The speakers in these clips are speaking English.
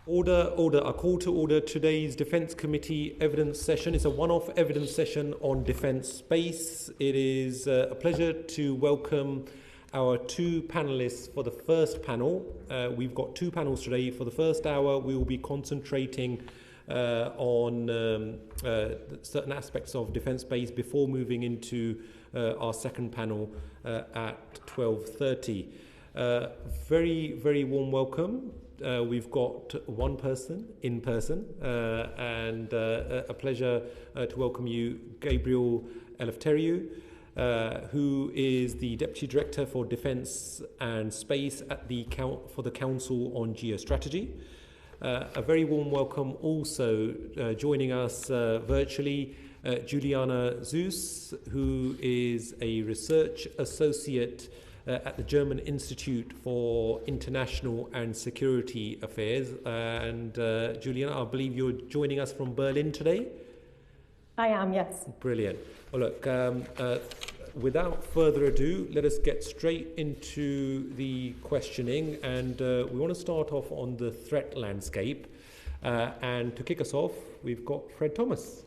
Order. A call to order today's Defence Committee evidence session. It's a one-off evidence session on defence space. It is a pleasure to welcome our two panellists for the first panel. We've got two panels today. For the first hour, we will be concentrating on certain aspects of defence space before moving into our second panel at 12:30. Very, very warm welcome. We've got one person in person, and a pleasure to welcome you, Gabriel Elefteriu, who is the Deputy Director for Defence and Space at for the Council on Geostrategy. A very warm welcome also joining us virtually, Juliana Suess, who is a Research Associate at the German Institute for International and Security Affairs. And Juliana, I believe you're joining us from Berlin today? I am, yes. Brilliant. Well, look, without further ado, let us get straight into the questioning. And we want to start off on the threat landscape. And to kick us off, we've got Fred Thomas.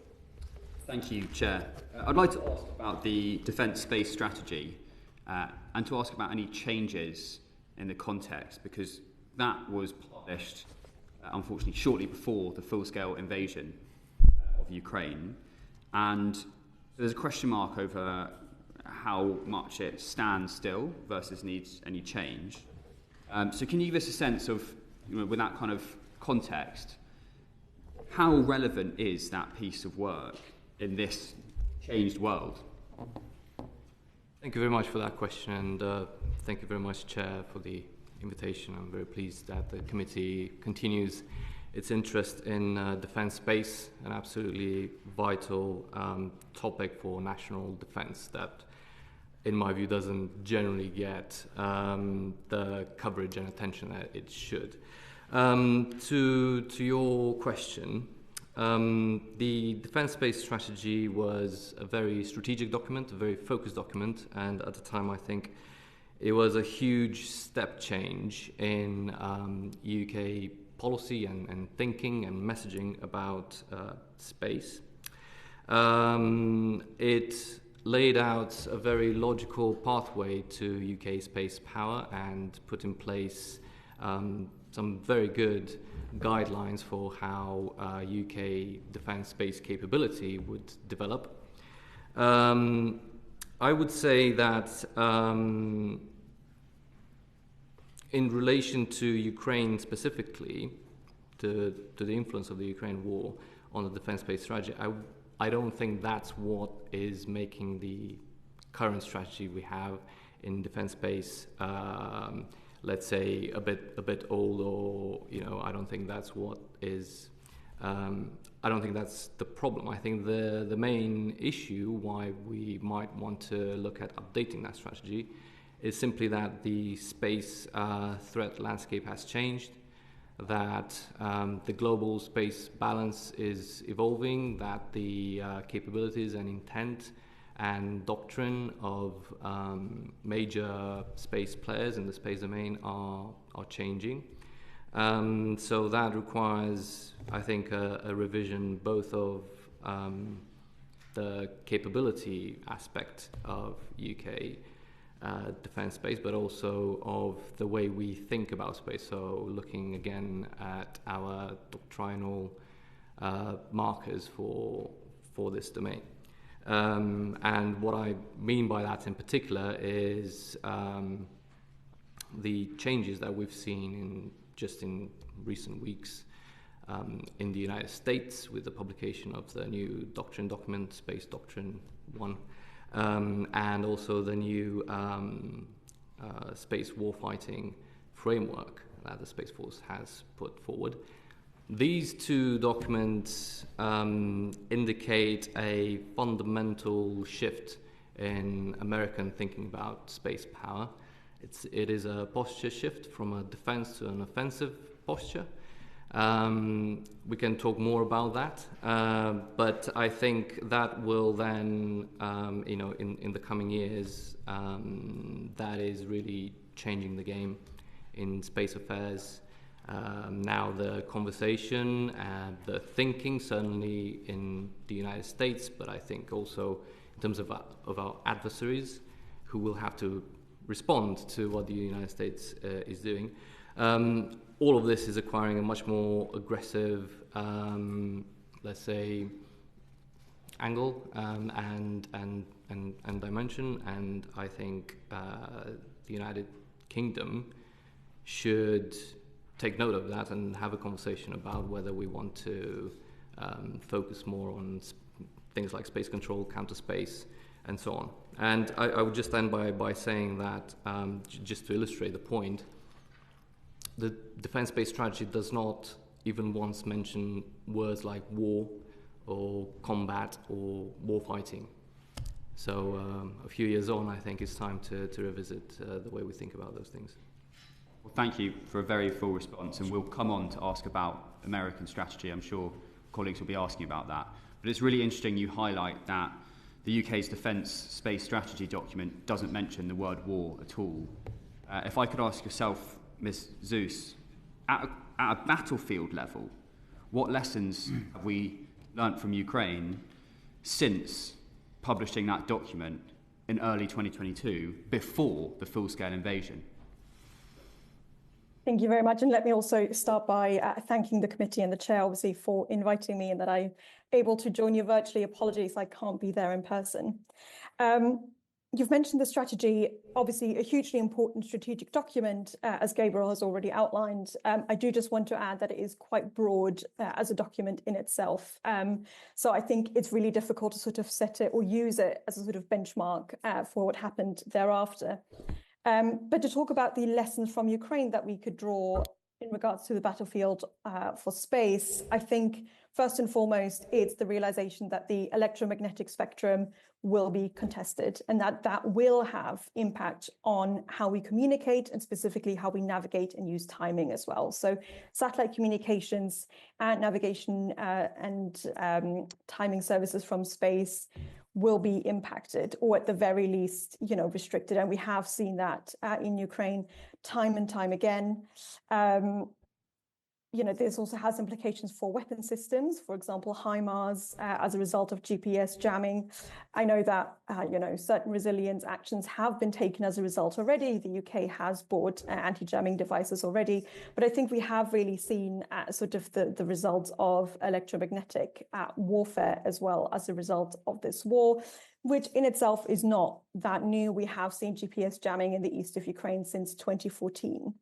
Thank you, Chair. I'd like to ask about the defence space strategy. And to ask about any changes in the context, because that was published, unfortunately, shortly before the full-scale invasion of Ukraine. And there's a question mark over how much it stands still versus needs any change. So can you give us a sense of, with that kind of context, how relevant is that piece of work in this changed world? Thank you very much for that question, and thank you very much, Chair, for the invitation. I'm very pleased that the committee continues its interest in defence space, an absolutely vital topic for national defence that, in my view, doesn't generally get the coverage and attention that it should. To your question, the defence space strategy was a very strategic document, a very focused document, and at the time I think it was a huge step change in UK policy and thinking and messaging about space. It laid out a very logical pathway to UK space power and put in place some very good guidelines for how UK defence space capability would develop. I would say that in relation to Ukraine specifically, to the influence of the Ukraine war on the defence space strategy, I don't think that's what is making the current strategy we have in defence space let's say a bit old, or I don't think that's what is. I don't think that's the problem. I think the main issue why we might want to look at updating that strategy is simply that the space threat landscape has changed, that the global space balance is evolving, that the capabilities and intent and doctrine of major space players in the space domain are changing. So that requires, I think, a revision both of the capability aspect of UK defence space, but also of the way we think about space. So looking again at our doctrinal markers for this domain. And what I mean by that in particular is the changes that we've seen just in recent weeks in the United States with the publication of the new doctrine document, Space Doctrine 1, and also the new space warfighting framework that the Space Force has put forward. These two documents indicate a fundamental shift in American thinking about space power. It is a posture shift from a defense to an offensive posture. We can talk more about that, but I think that will then, in the coming years, that is really changing the game in space affairs. Now the conversation and the thinking, certainly in the United States, but I think also in terms of our adversaries who will have to respond to what the United States is doing, all of this is acquiring a much more aggressive, let's say, angle and dimension, and I think the United Kingdom should take note of that and have a conversation about whether we want to focus more on things like space control, counter space, and so on. And I would just end by saying that, just to illustrate the point, the defense space strategy does not even once mention words like war or combat or war fighting. So a few years on, I think it's time to revisit the way we think about those things. Well, thank you for a very full response, and we'll come on to ask about American strategy. I'm sure colleagues will be asking about that. But it's really interesting you highlight that the UK's defence space strategy document doesn't mention the word war at all. If I could ask yourself, Ms. Suess, at a battlefield level, what lessons have we learnt from Ukraine since publishing that document in early 2022, before the full-scale invasion? Thank you very much. And let me also start by thanking the committee and the chair, obviously, for inviting me and that I'm able to join you virtually. Apologies, I can't be there in person. You've mentioned the strategy, obviously a hugely important strategic document, as Gabriel has already outlined. I do just want to add that it is quite broad as a document in itself. So I think it's really difficult to sort of set it or use it as a sort of benchmark for what happened thereafter. But to talk about the lessons from Ukraine that we could draw in regards to the battlefield for space, I think first and foremost, it's the realization that the electromagnetic spectrum will be contested and that will have impact on how we communicate and specifically how we navigate and use timing as well. So satellite communications and navigation and timing services from space will be impacted, or at the very least, restricted. And we have seen that in Ukraine time and time again. This also has implications for weapon systems, for example, HIMARS, as a result of GPS jamming. I know that, certain resilience actions have been taken as a result already. The UK has bought anti-jamming devices already, but I think we have really seen sort of the results of electromagnetic warfare as well as a result of this war, which in itself is not that new. We have seen GPS jamming in the east of Ukraine since 2014.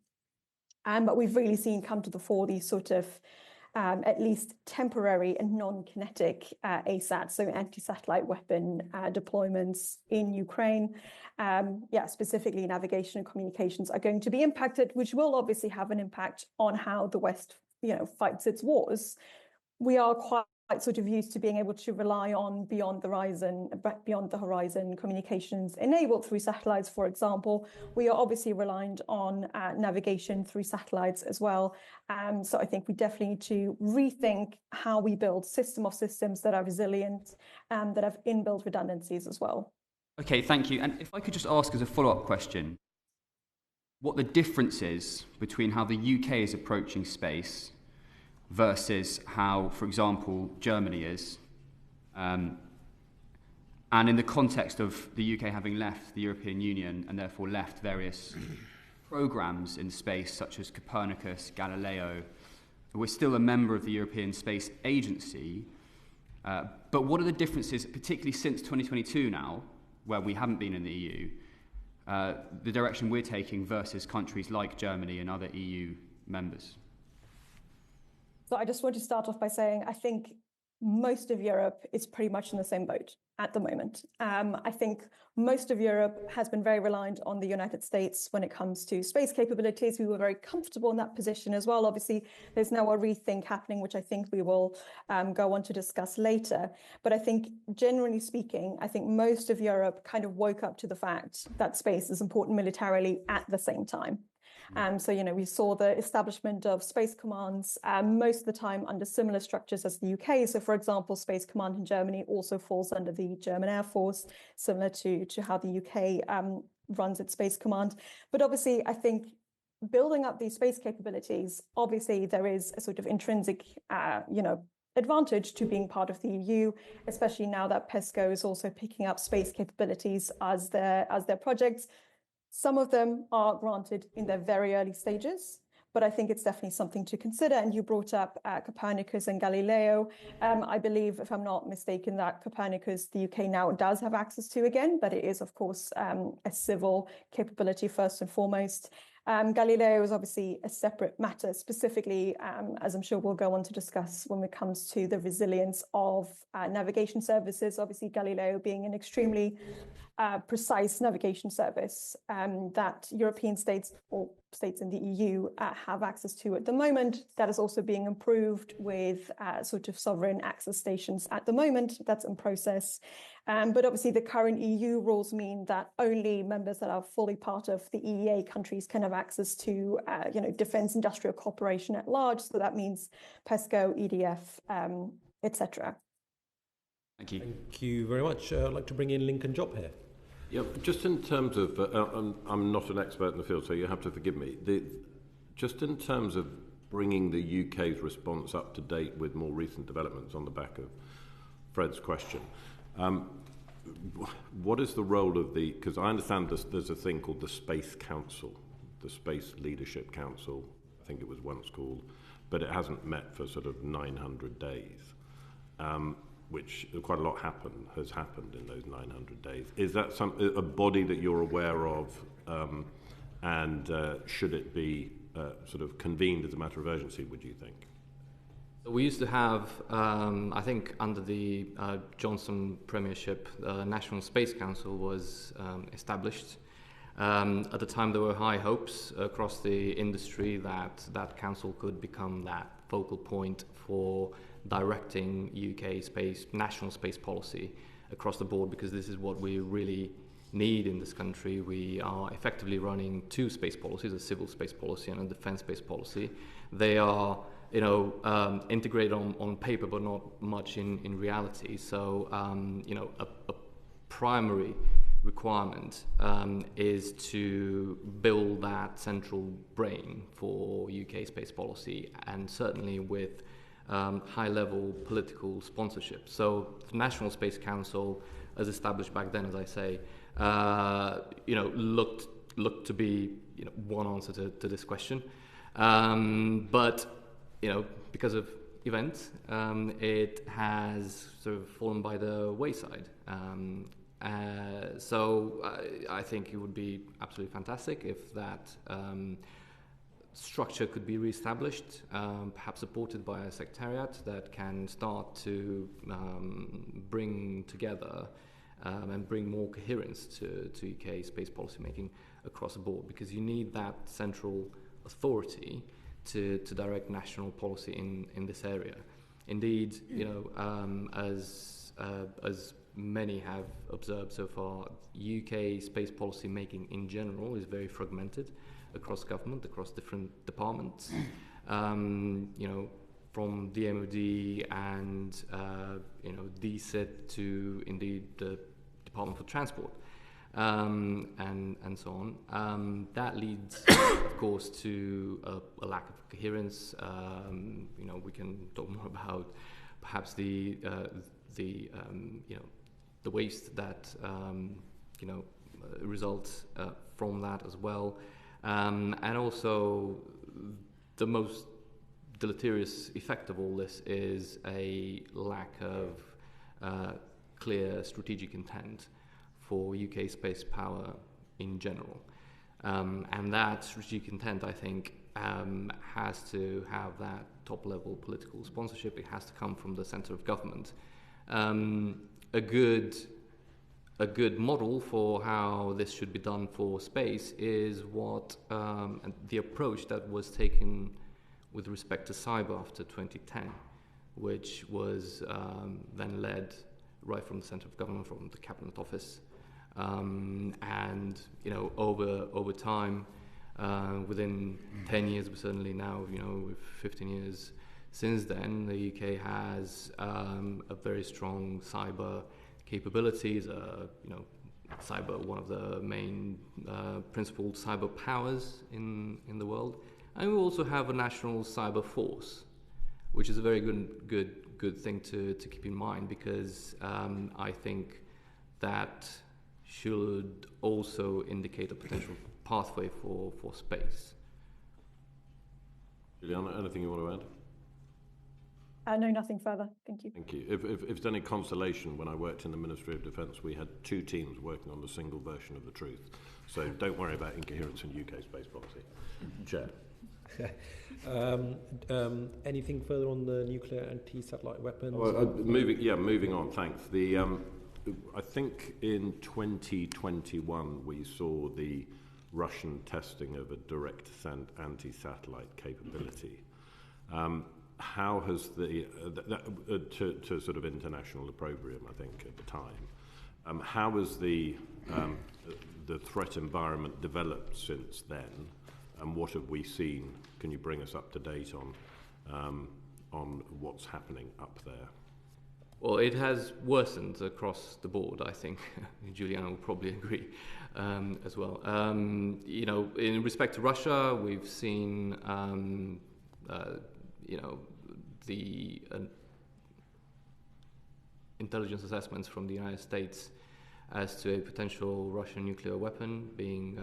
But we've really seen come to the fore these sort of at least temporary and non-kinetic ASAT, so anti-satellite weapon deployments in Ukraine. Specifically navigation and communications are going to be impacted, which will obviously have an impact on how the West, fights its wars. We are quite sort of used to being able to rely on beyond the horizon communications enabled through satellites, for example. We are obviously reliant on navigation through satellites as well. So I think we definitely need to rethink how we build system of systems that are resilient and that have inbuilt redundancies as well. Okay, thank you. And if I could just ask as a follow-up question, what the difference is between how the UK is approaching space versus how, for example, Germany is. And in the context of the UK having left the European Union and therefore left various programs in space such as Copernicus, Galileo, we're still a member of the European Space Agency. But what are the differences, particularly since 2022 now, where we haven't been in the EU, the direction we're taking versus countries like Germany and other EU members? So I just want to start off by saying I think most of Europe is pretty much in the same boat at the moment. I think most of Europe has been very reliant on the United States when it comes to space capabilities. We were very comfortable in that position as well. Obviously, there's now a rethink happening, which I think we will go on to discuss later. But I think, generally speaking, I think most of Europe kind of woke up to the fact that space is important militarily at the same time. We saw the establishment of space commands, most of the time under similar structures as the UK. So, for example, Space Command in Germany also falls under the German Air Force, similar to how the UK runs its Space Command. But obviously, I think building up these space capabilities, obviously there is a sort of intrinsic, advantage to being part of the EU, especially now that PESCO is also picking up space capabilities as their projects. Some of them are granted in their very early stages, but I think it's definitely something to consider. And you brought up Copernicus and Galileo. I believe, if I'm not mistaken, that Copernicus, the UK now does have access to again, but it is, of course, a civil capability first and foremost. Galileo is obviously a separate matter, specifically, as I'm sure we'll go on to discuss when it comes to the resilience of navigation services. Obviously, Galileo being an extremely precise navigation service that European states or states in the EU have access to at the moment. That is also being improved with sort of sovereign access stations at the moment. That's in process. But obviously the current EU rules mean that only members that are fully part of the EEA countries can have access to defense industrial cooperation at large. So that means PESCO, EDF, etc. Thank you. Thank you very much. I'd like to bring in Lincoln Job here. Yeah, just in terms of, I'm not an expert in the field, so you have to forgive me. Just in terms of bringing the UK's response up to date with more recent developments on the back of Fred's question, what is the role of because I understand there's a thing called the Space Council, the Space Leadership Council, I think it was once called, but it hasn't met for sort of 900 days. Which quite a lot has happened in those 900 days. Is that a body that you're aware of, and should it be sort of convened as a matter of urgency, would you think? We used to have, I think under the Johnson premiership, the National Space Council was established. At the time there were high hopes across the industry that that council could become that focal point for directing UK national space policy across the board, because this is what we really need in this country. We are effectively running two space policies, a civil space policy and a defense space policy. They are, integrated on paper, but not much in reality. So, a primary requirement is to build that central brain for UK space policy, and certainly with high-level political sponsorship. So the National Space Council, as established back then, as I say, looked to be one answer to this question. But because of events, it has sort of fallen by the wayside. So I think it would be absolutely fantastic if that structure could be re-established, perhaps supported by a secretariat that can start to bring together and bring more coherence to UK space policy making across the board, because you need that central authority to direct national policy in this area. Indeed, as many have observed so far, UK space policy making in general is very fragmented across government, across different departments, from the MOD and DCIT to indeed the Department for Transport, and so on. That leads, of course, to a lack of coherence. We can talk more about perhaps the waste that results from that as well. And also, the most deleterious effect of all this is a lack of clear strategic intent for UK space power in general. And that strategic intent, I think, has to have that top-level political sponsorship. It has to come from the centre of government. A good model for how this should be done for space is what the approach that was taken with respect to cyber after 2010, which was then led right from the centre of government, from the Cabinet Office, and over time, within 10 years, but certainly now, with 15 years since then, the UK has a very strong cyber capabilities, one of the main principal cyber powers in the world. And we also have a national cyber force, which is a very good thing to keep in mind, because I think that should also indicate a potential pathway for space. Juliana, anything you want to add? No, nothing further. Thank you. Thank you. If it's any consolation, when I worked in the Ministry of Defence, we had 2 teams working on the single version of the truth. So don't worry about incoherence in UK space policy. Chair. Anything further on the nuclear anti-satellite weapons? Moving on. Thanks. I think in 2021 we saw the Russian testing of a direct send anti-satellite capability. How has to sort of international opprobrium, I think, at the time. How has the threat environment developed since then, and what have we seen? Can you bring us up to date on what's happening up there? Well, it has worsened across the board, I think. Juliana will probably agree as well. In respect to Russia, we've seen the intelligence assessments from the United States as to a potential Russian nuclear weapon being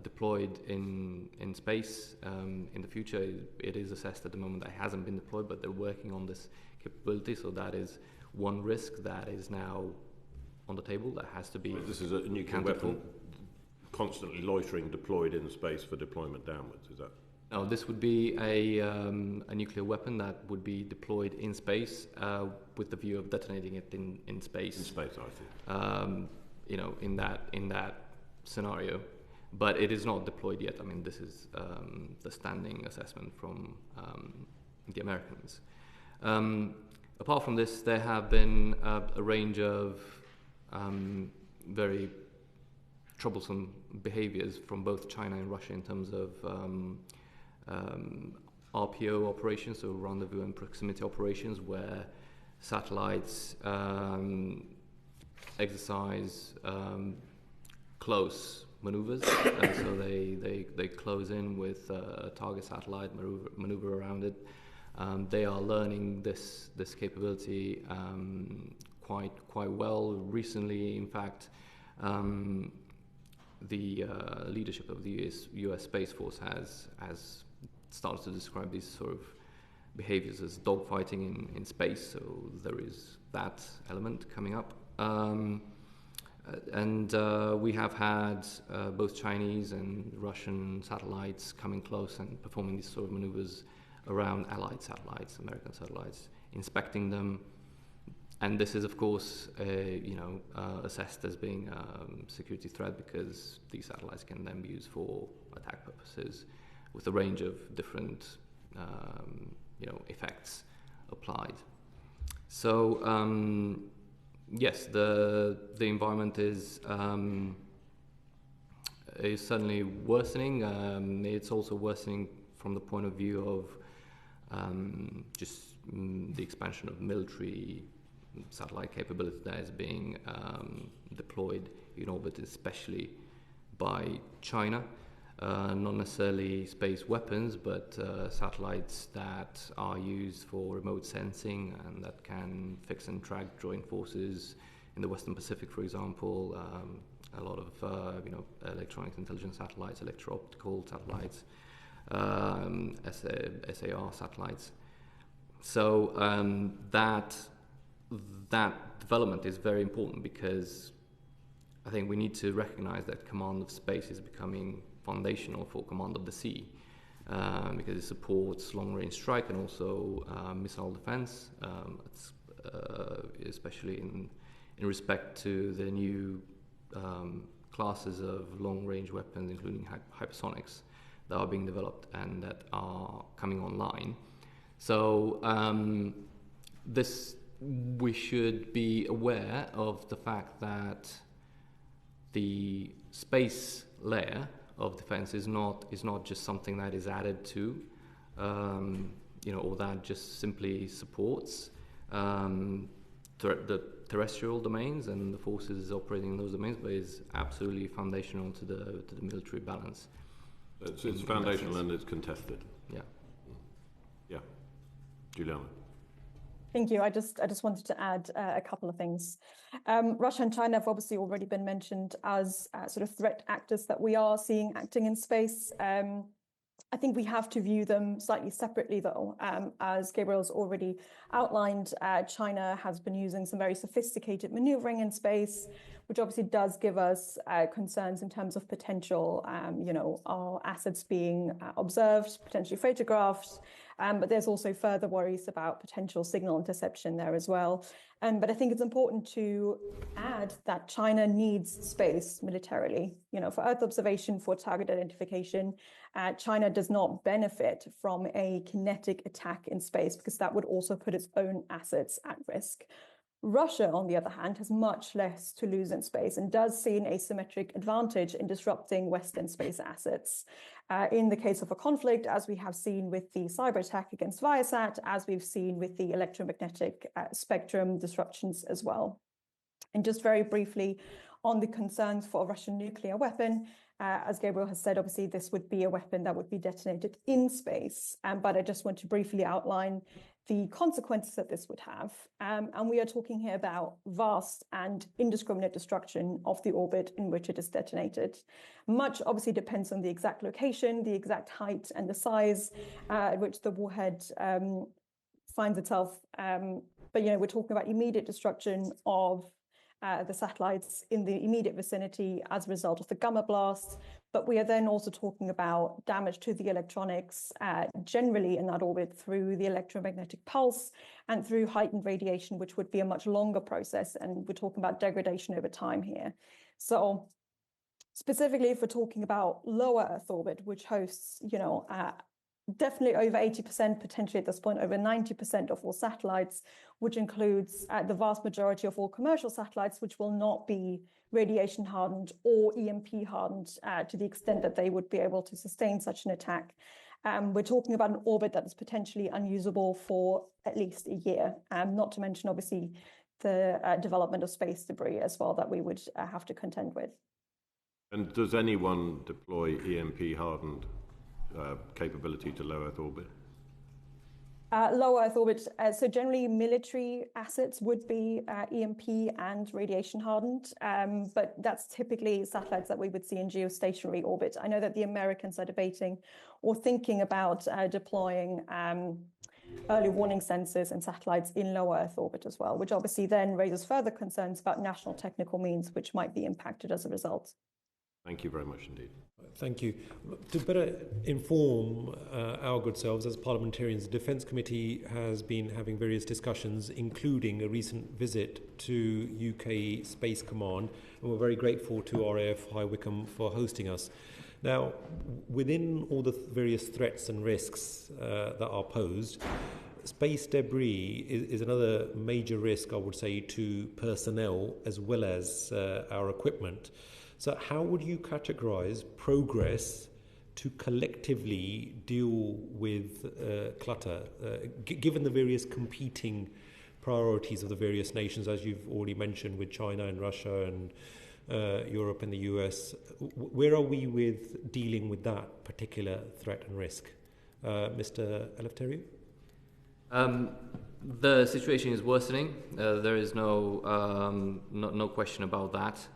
deployed in space in the future. It is assessed at the moment that it hasn't been deployed, but they're working on this capability. So that is one risk that is now on the table that has to be. This is a nuclear weapon constantly loitering, deployed in space for deployment downwards. Is that? No, this would be a nuclear weapon that would be deployed in space with the view of detonating it in space. In space, I see. In that scenario, but it is not deployed yet. I mean, this is the standing assessment from the Americans. Apart from this, there have been a range of very troublesome behaviors from both China and Russia in terms of RPO operations, so rendezvous and proximity operations, where satellites exercise close maneuvers. So they close in with a target satellite, maneuver around it. They are learning this capability quite well. Recently, in fact, the leadership of the US Space Force has started to describe these sort of behaviors as dogfighting in space. So there is that element coming up. And we have had both Chinese and Russian satellites coming close and performing these sort of maneuvers around allied satellites, American satellites, inspecting them. And this is, of course, assessed as being a security threat, because these satellites can then be used for attack purposes with a range of different effects applied. So yes, the environment is certainly worsening. It's also worsening from the point of view of just the expansion of military satellite capability that is being deployed in orbit, especially by China. Not necessarily space weapons, but satellites that are used for remote sensing and that can fix and track joint forces in the Western Pacific, for example. A lot of electronic intelligence satellites, electro-optical satellites, SAR satellites. So that development is very important, because I think we need to recognize that command of space is becoming foundational for command of the sea, because it supports long-range strike and also missile defense, especially in respect to the new classes of long-range weapons, including hypersonics, that are being developed and that are coming online. So we should be aware of the fact that the space layer of defense is not just something that is added to, or that just simply supports the terrestrial domains and the forces operating in those domains, but is absolutely foundational to the military balance. It's foundational and it's contested. Yeah. Yeah. Juliana. Thank you. I just wanted to add a couple of things. Russia and China have obviously already been mentioned as sort of threat actors that we are seeing acting in space. I think we have to view them slightly separately, though. As Gabriel's already outlined, China has been using some very sophisticated maneuvering in space, which obviously does give us concerns in terms of potential, our assets being observed, potentially photographed. But there's also further worries about potential signal interception there as well. But I think it's important to add that China needs space militarily, for Earth observation, for target identification. China does not benefit from a kinetic attack in space because that would also put its own assets at risk. Russia, on the other hand, has much less to lose in space and does see an asymmetric advantage in disrupting Western space assets. In the case of a conflict, as we have seen with the cyber attack against Viasat, as we've seen with the electromagnetic spectrum disruptions as well. And just very briefly on the concerns for a Russian nuclear weapon, as Gabriel has said, obviously this would be a weapon that would be detonated in space. But I just want to briefly outline the consequences that this would have. And we are talking here about vast and indiscriminate destruction of the orbit in which it is detonated. Much obviously depends on the exact location, the exact height and the size at which the warhead finds itself. But, we're talking about immediate destruction of the satellites in the immediate vicinity as a result of the gamma blast. But we are then also talking about damage to the electronics generally in that orbit through the electromagnetic pulse and through heightened radiation, which would be a much longer process. And we're talking about degradation over time here. So specifically, if we're talking about lower Earth orbit, which hosts, definitely over 80%, potentially at this point, over 90% of all satellites, which includes the vast majority of all commercial satellites, which will not be radiation hardened or EMP hardened to the extent that they would be able to sustain such an attack. We're talking about an orbit that is potentially unusable for at least a year, not to mention, obviously, the development of space debris as well that we would have to contend with. And does anyone deploy EMP hardened capability to low Earth orbit? Low Earth orbit. So generally, military assets would be EMP and radiation hardened, but that's typically satellites that we would see in geostationary orbit. I know that the Americans are debating or thinking about deploying early warning sensors and satellites in low Earth orbit as well, which obviously then raises further concerns about national technical means, which might be impacted as a result. Thank you very much indeed. Thank you. To better inform our good selves as parliamentarians, the Defence Committee has been having various discussions, including a recent visit to UKspace Command, and we're very grateful to RAF High Wycombe for hosting us. Now, within all the various threats and risks that are posed, space debris is another major risk, I would say, to personnel as well as our equipment. So how would you categorize progress to collectively deal with clutter, given the various competing priorities of the various nations, as you've already mentioned, with China and Russia and Europe and the US? Where are we with dealing with that particular threat and risk? Mr. Elefteriu? The situation is worsening. There is no question about that.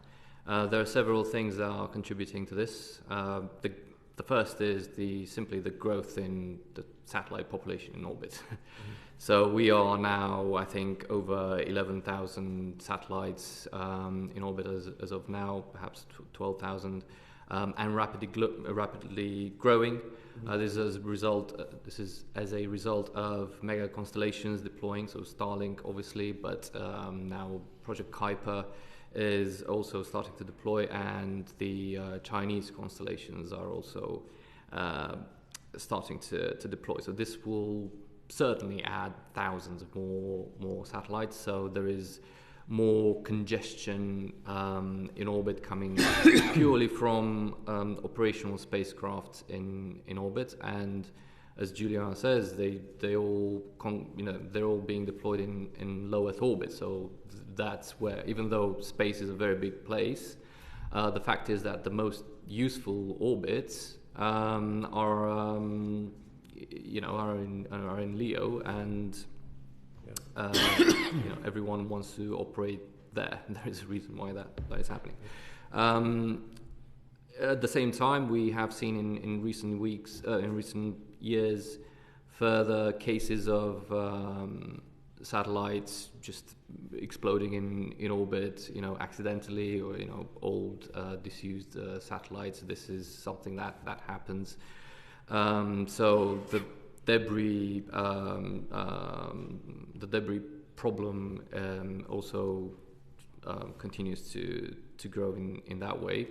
There are several things that are contributing to this. The first is simply the growth in the satellite population in orbit. So we are now, I think, over 11,000 satellites in orbit as of now, perhaps 12,000, and rapidly growing. This is as a result of mega constellations deploying, so Starlink obviously, but now Project Kuiper is also starting to deploy, and the Chinese constellations are also starting to deploy. So this will certainly add thousands of more satellites. So there is more congestion in orbit coming purely from operational spacecraft in orbit, and as Juliana says, they're all being deployed in low Earth orbit. So that's where, even though space is a very big place, the fact is that the most useful orbits are in Leo, and everyone wants to operate there. There is a reason why that is happening. At the same time, we have seen in recent years, further cases of satellites just exploding in orbit, accidentally, or old disused satellites. This is something that happens. So the debris problem also continues to grow in that way.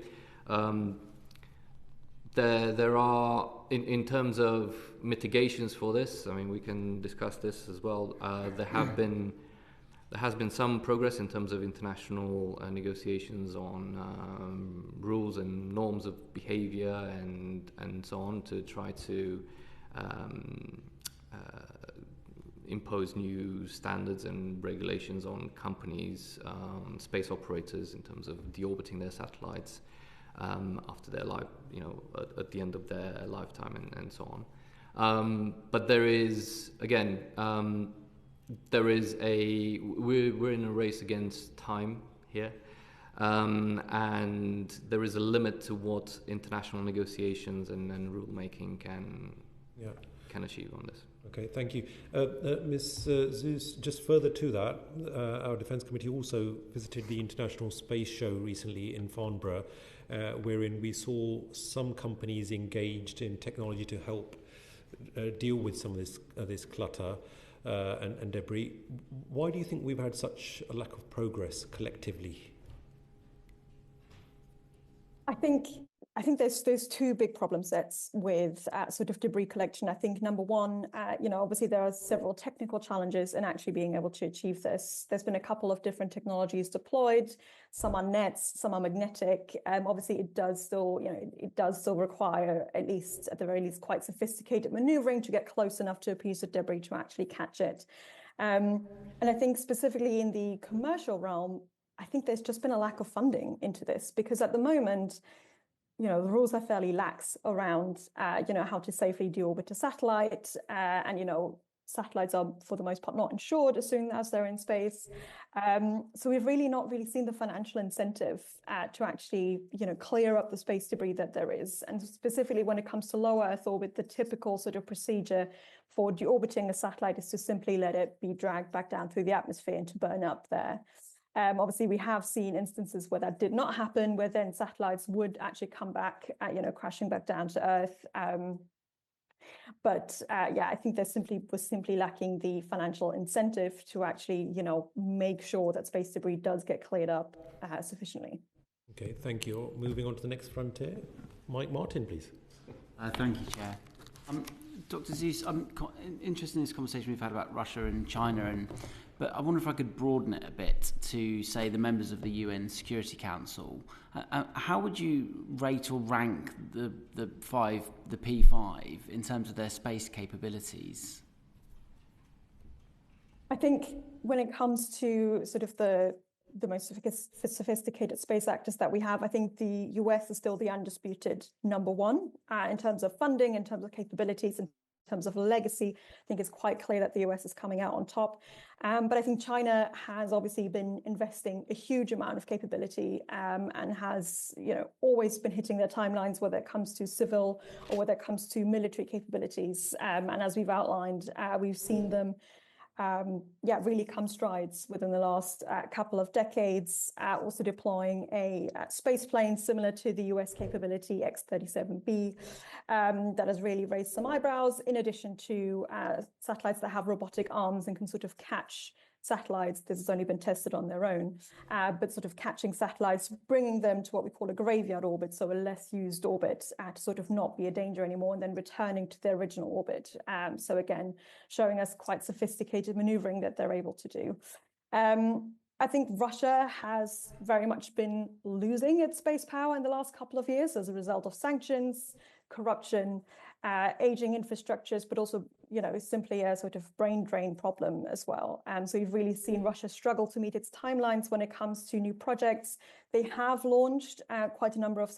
There are, in terms of mitigations for this, I mean, we can discuss this as well. There has been some progress in terms of international negotiations on rules and norms of behavior and so on, to try to impose new standards and regulations on companies, space operators, in terms of deorbiting their satellites after their life, at the end of their lifetime, and so on. But there is, again, we're in a race against time here, and there is a limit to what international negotiations and rulemaking can achieve on this. Okay, thank you. Ms. Suess, just further to that, our Defence Committee also visited the International Space Show recently in Farnborough, wherein we saw some companies engaged in technology to help deal with some of this clutter and debris. Why do you think we've had such a lack of progress collectively? I think there's two big problem sets with sort of debris collection. I think number one, obviously there are several technical challenges in actually being able to achieve this. There's been a couple of different technologies deployed. Some are nets, some are magnetic. Obviously, it does still require, at the very least, quite sophisticated maneuvering to get close enough to a piece of debris to actually catch it. And I think specifically in the commercial realm, I think there's just been a lack of funding into this, because at the moment, the rules are fairly lax around, how to safely deorbit a satellite, and satellites are for the most part not insured as soon as they're in space. So we've really not seen the financial incentive to actually, clear up the space debris that there is. And specifically when it comes to low Earth orbit, the typical sort of procedure for deorbiting a satellite is to simply let it be dragged back down through the atmosphere and to burn up there. Obviously, we have seen instances where that did not happen, where then satellites would actually come back, crashing back down to Earth. But I think there was simply lacking the financial incentive to actually, make sure that space debris does get cleared up sufficiently. Okay, thank you. Moving on to the next frontier. Mike Martin, please. Thank you, Chair. Dr. Suess, I'm interested in this conversation we've had about Russia and China, but I wonder if I could broaden it a bit to, say, the members of the UN Security Council. How would you rate or rank the P5 in terms of their space capabilities? I think when it comes to sort of the most sophisticated space actors that we have, I think the US is still the undisputed number one in terms of funding, in terms of capabilities, in terms of legacy. I think it's quite clear that the US is coming out on top. But I think China has obviously been investing a huge amount of capability and has, always been hitting their timelines, whether it comes to civil or whether it comes to military capabilities. And as we've outlined, we've seen them really come strides within the last couple of decades, also deploying a space plane similar to the US capability X-37B that has really raised some eyebrows, in addition to satellites that have robotic arms and can sort of catch satellites. This has only been tested on their own, but sort of catching satellites, bringing them to what we call a graveyard orbit, so a less used orbit, to sort of not be a danger anymore, and then returning to their original orbit. So again, showing us quite sophisticated maneuvering that they're able to do. I think Russia has very much been losing its space power in the last couple of years as a result of sanctions, corruption, aging infrastructures, but also, simply a sort of brain drain problem as well. And so you've really seen Russia struggle to meet its timelines when it comes to new projects. They have launched quite a number of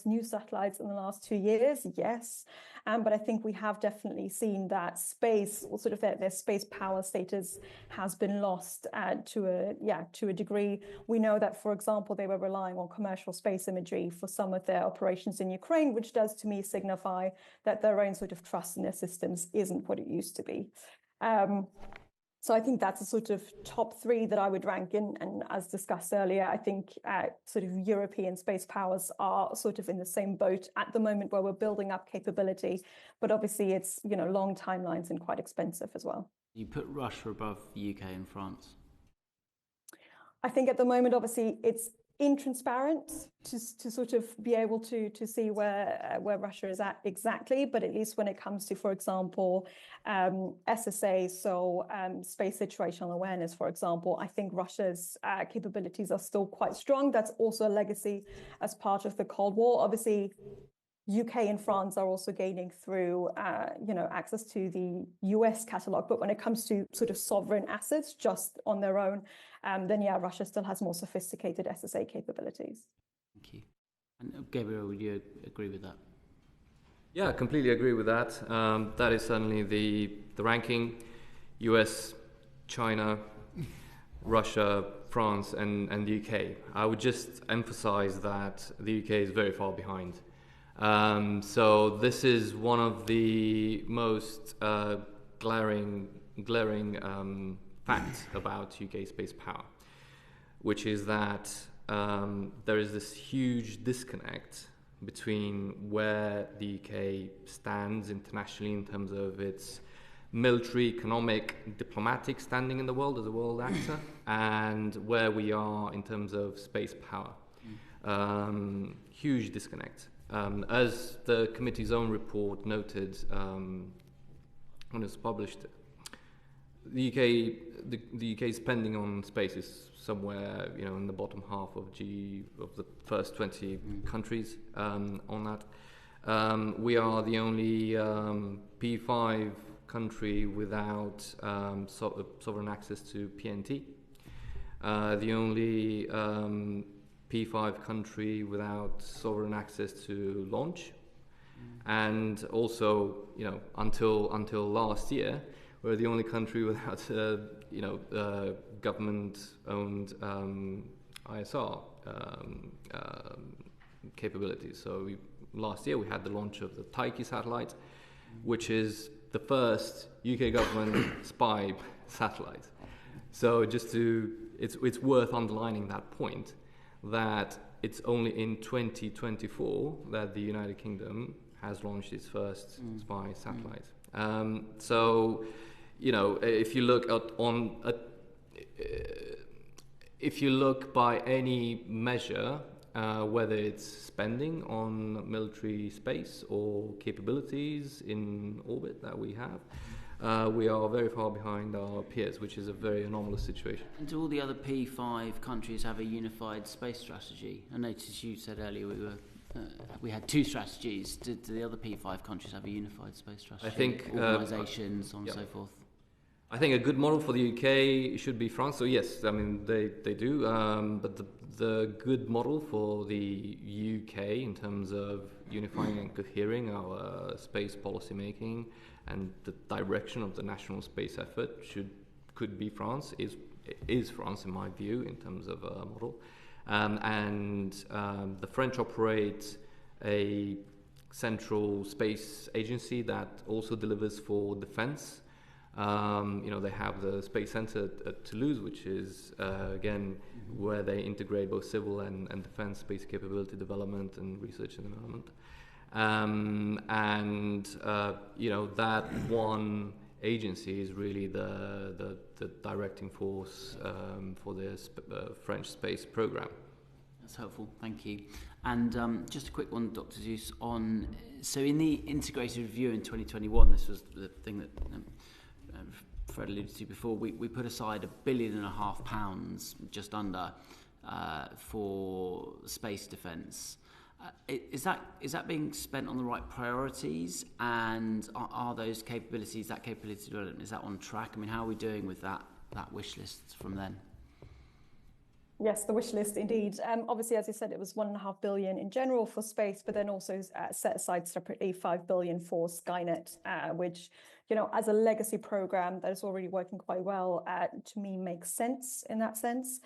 new satellites in the last 2 years, yes. But I think we have definitely seen that space, or sort of their space power status, has been lost to a degree. We know that, for example, they were relying on commercial space imagery for some of their operations in Ukraine, which does to me signify that their own sort of trust in their systems isn't what it used to be. So I think that's a sort of top 3 that I would rank in. And as discussed earlier, I think sort of European space powers are sort of in the same boat at the moment, where we're building up capability. But obviously it's, long timelines and quite expensive as well. You put Russia above UK and France? I think at the moment, obviously, it's intransparent to sort of be able to see where Russia is at exactly, but at least when it comes to, for example, SSA, so space situational awareness, for example, I think Russia's capabilities are still quite strong. That's also a legacy as part of the Cold War. Obviously, UK and France are also gaining through, access to the US catalogue. But when it comes to sort of sovereign assets just on their own, then Russia still has more sophisticated SSA capabilities. Thank you. And Gabriel, would you agree with that? Yeah, I completely agree with that. That is certainly the ranking: US, China, Russia, France, and the UK. I would just emphasize that the UK is very far behind. So this is one of the most glaring facts about UK space power, which is that there is this huge disconnect between where the UK stands internationally in terms of its military, economic, diplomatic standing in the world as a world actor, and where we are in terms of space power. Huge disconnect. As the committee's own report noted when it was published, the UK spending on space is somewhere in the bottom half of the first 20 countries on that. We are the only P5 country without sovereign access to PNT. The only P5 country without sovereign access to launch, and also, until last year, we're the only country without, government-owned ISR capabilities. So last year we had the launch of the Taiki satellite, which is the first UK government spy satellite. So it's worth underlining that point, that it's only in 2024 that the United Kingdom has launched its first spy satellite. So, if you look if you look by any measure, whether it's spending on military space or capabilities in orbit that we have, we are very far behind our peers, which is a very anomalous situation. And do all the other P5 countries have a unified space strategy? I noticed you said earlier we had 2 strategies. Do the other P5 countries have a unified space strategy? I think organisations, so on and so forth. I think a good model for the UK should be France. So yes, I mean they do, but the good model for the UK in terms of unifying and cohering our space policy making and the direction of the national space effort could be France, is France in my view in terms of a model. The French operate a central space agency that also delivers for defense. They have the Space Center at Toulouse, which is, again, where they integrate both civil and defense space capability development and research and development. That one agency is really the directing force for the French space program. That's helpful, thank you. And just a quick one, Dr. Suess, so in the integrated review in 2021, this was the thing that Fred alluded to before, we put aside £1.5 billion, just under, for space defence. Is that being spent on the right priorities, and are those capabilities, that capability development, is that on track? I mean, how are we doing with that wish list from then? Yes, the wish list indeed. Obviously, as you said, it was 1.5 billion in general for space, but then also set aside separately 5 billion for Skynet, which, as a legacy program that is already working quite well, to me makes sense in that sense.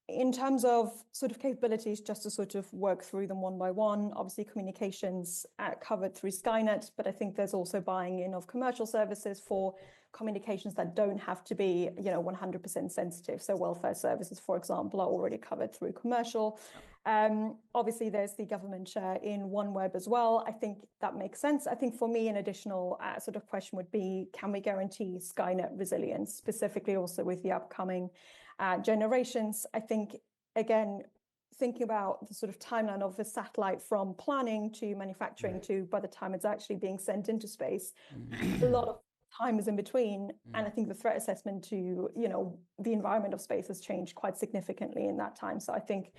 In terms of sort of capabilities, just to sort of work through them one by one, obviously communications covered through Skynet, but I think there's also buying in of commercial services for communications that don't have to be, 100% sensitive. So welfare services, for example, are already covered through commercial. Obviously, there's the government share in OneWeb as well. I think that makes sense. I think for me, an additional sort of question would be, can we guarantee Skynet resilience, specifically also with the upcoming generations? I think, again, thinking about the sort of timeline of the satellite from planning to manufacturing to by the time it's actually being sent into space, a lot of time is in between. And I think the threat assessment to, the environment of space has changed quite significantly in that time. So I think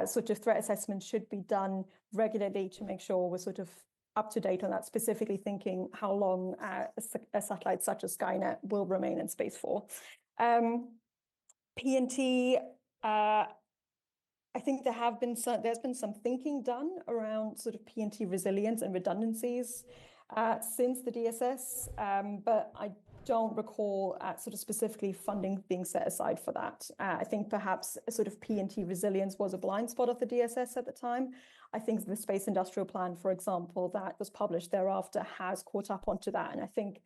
sort of threat assessment should be done regularly to make sure we're sort of up to date on that, specifically thinking how long a satellite such as Skynet will remain in space for. P&T, I think there's been some thinking done around sort of P&T resilience and redundancies since the DSS, but I don't recall sort of specifically funding being set aside for that. I think perhaps a sort of P&T resilience was a blind spot of the DSS at the time. I think the Space Industrial Plan, for example, that was published thereafter has caught up onto that. And I think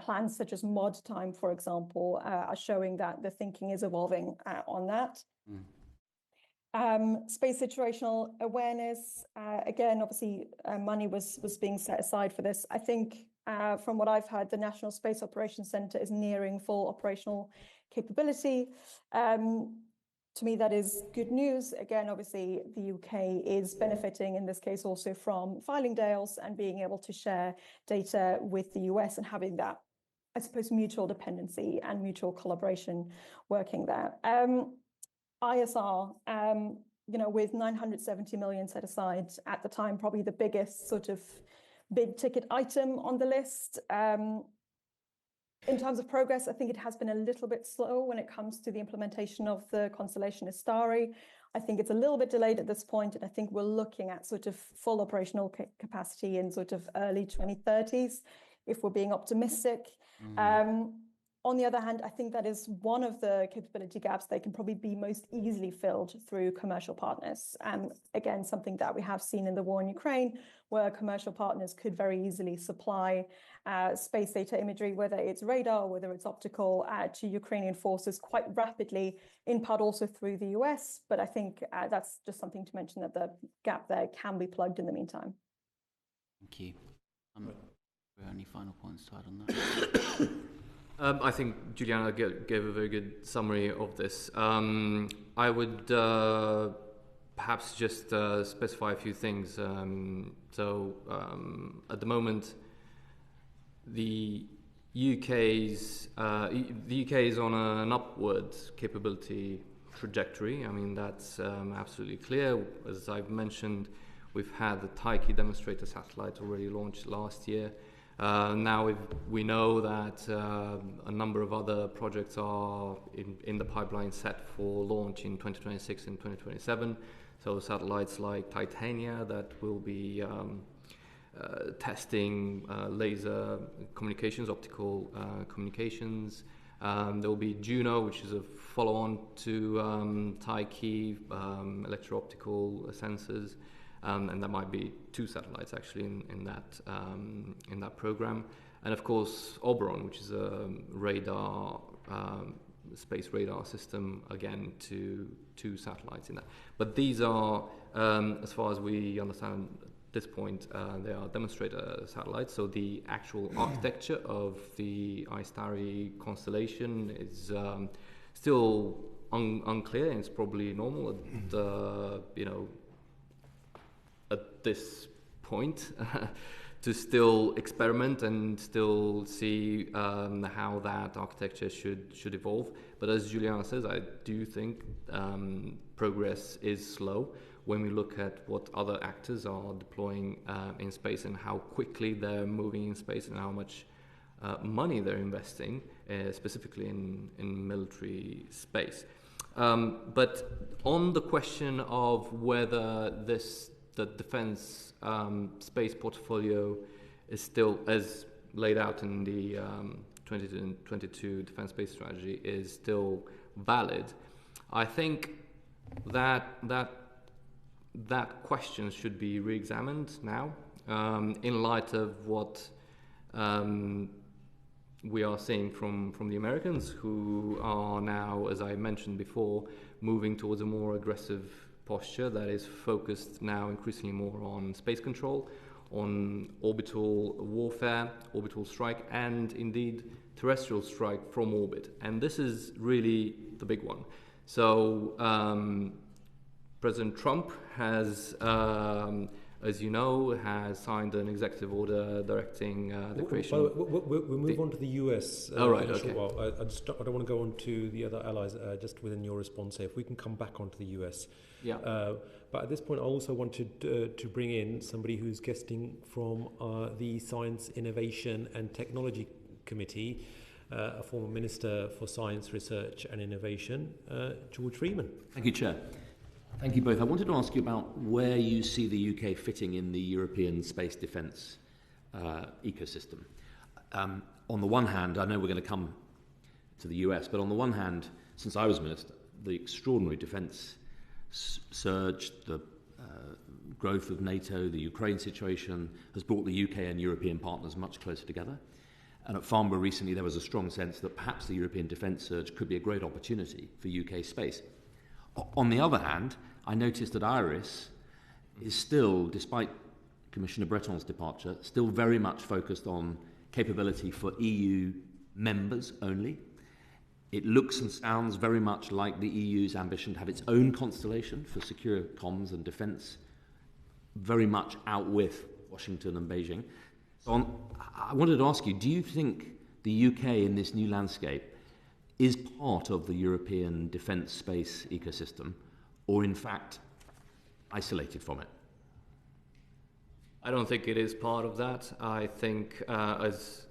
plans such as mod time, for example, are showing that the thinking is evolving on that. Space situational awareness, again, obviously money was being set aside for this. I think from what I've heard, the National Space Operations Centre is nearing full operational capability. To me, that is good news. Again, obviously, the UK is benefiting in this case also from filing deals and being able to share data with the US and having that, I suppose, mutual dependency and mutual collaboration working there. ISR, with 970 million set aside at the time, probably the biggest sort of big ticket item on the list. In terms of progress, I think it has been a little bit slow when it comes to the implementation of the constellation Astari. I think it's a little bit delayed at this point, and I think we're looking at sort of full operational capacity in sort of early 2030s, if we're being optimistic. On the other hand, I think that is one of the capability gaps that can probably be most easily filled through commercial partners. And again, something that we have seen in the war in Ukraine, where commercial partners could very easily supply space data imagery, whether it's radar, whether it's optical, to Ukrainian forces quite rapidly, in part also through the US. But I think that's just something to mention, that the gap there can be plugged in the meantime. Thank you. Are there any final points to add on that? I think Juliana gave a very good summary of this. I would perhaps just specify a few things. At the moment, the UK is on an upward capability trajectory. I mean, that's absolutely clear. As I've mentioned, we've had the Tyche demonstrator satellite already launched last year. Now we know that a number of other projects are in the pipeline set for launch in 2026 and 2027. So satellites like Titania that will be testing laser communications, optical communications. There will be Juno, which is a follow-on to Tyche, electro-optical sensors. And there might be 2 satellites actually in that program, and of course Oberon, which is a radar, space radar system, again 2 satellites in that. But these are, as far as we understand at this point, they are demonstrator satellites. So the actual architecture of the Astari constellation is still unclear, and it's probably normal at at this point still experiment and still see how that architecture should evolve. But as Juliana says, I do think progress is slow when we look at what other actors are deploying in space and how quickly they're moving in space and how much money they're investing, specifically in military space. But on the question of whether the defense space portfolio is still, as laid out in the 2022 defense space strategy, is still valid, I think that question should be re-examined now in light of what we are seeing from the Americans, who are now, as I mentioned before, moving towards a more aggressive posture that is focused now increasingly more on space control, on orbital warfare, orbital strike, and indeed terrestrial strike from orbit. And this is really the big one. So President Trump has, as you know, has signed an executive order directing the creation. We'll move on to the US. Oh, right, in a okay. short while. I don't want to go on to the other allies just within your response here. If we can come back onto the US. Yeah. But at this point, I also wanted to bring in somebody who's guesting from the Science, Innovation and Technology Committee, a former Minister for Science, Research and Innovation, George Freeman. Thank you, Chair. Thank you both. I wanted to ask you about where you see the UK fitting in the European space defence ecosystem. On the one hand, I know we're going to come to the US, but on the one hand, since I was Minister, the extraordinary defence surge, the growth of NATO, the Ukraine situation has brought the UK and European partners much closer together. And at Farnborough recently, there was a strong sense that perhaps the European defence surge could be a great opportunity for UK space. On the other hand, I noticed that IRIS is still, despite Commissioner Breton's departure, still very much focused on capability for EU members only. It looks and sounds very much like the EU's ambition to have its own constellation for secure comms and defence, very much out with Washington and Beijing. So I wanted to ask you, do you think the UK in this new landscape is part of the European defence space ecosystem, or in fact isolated from it? I don't think it is part of that. I think, as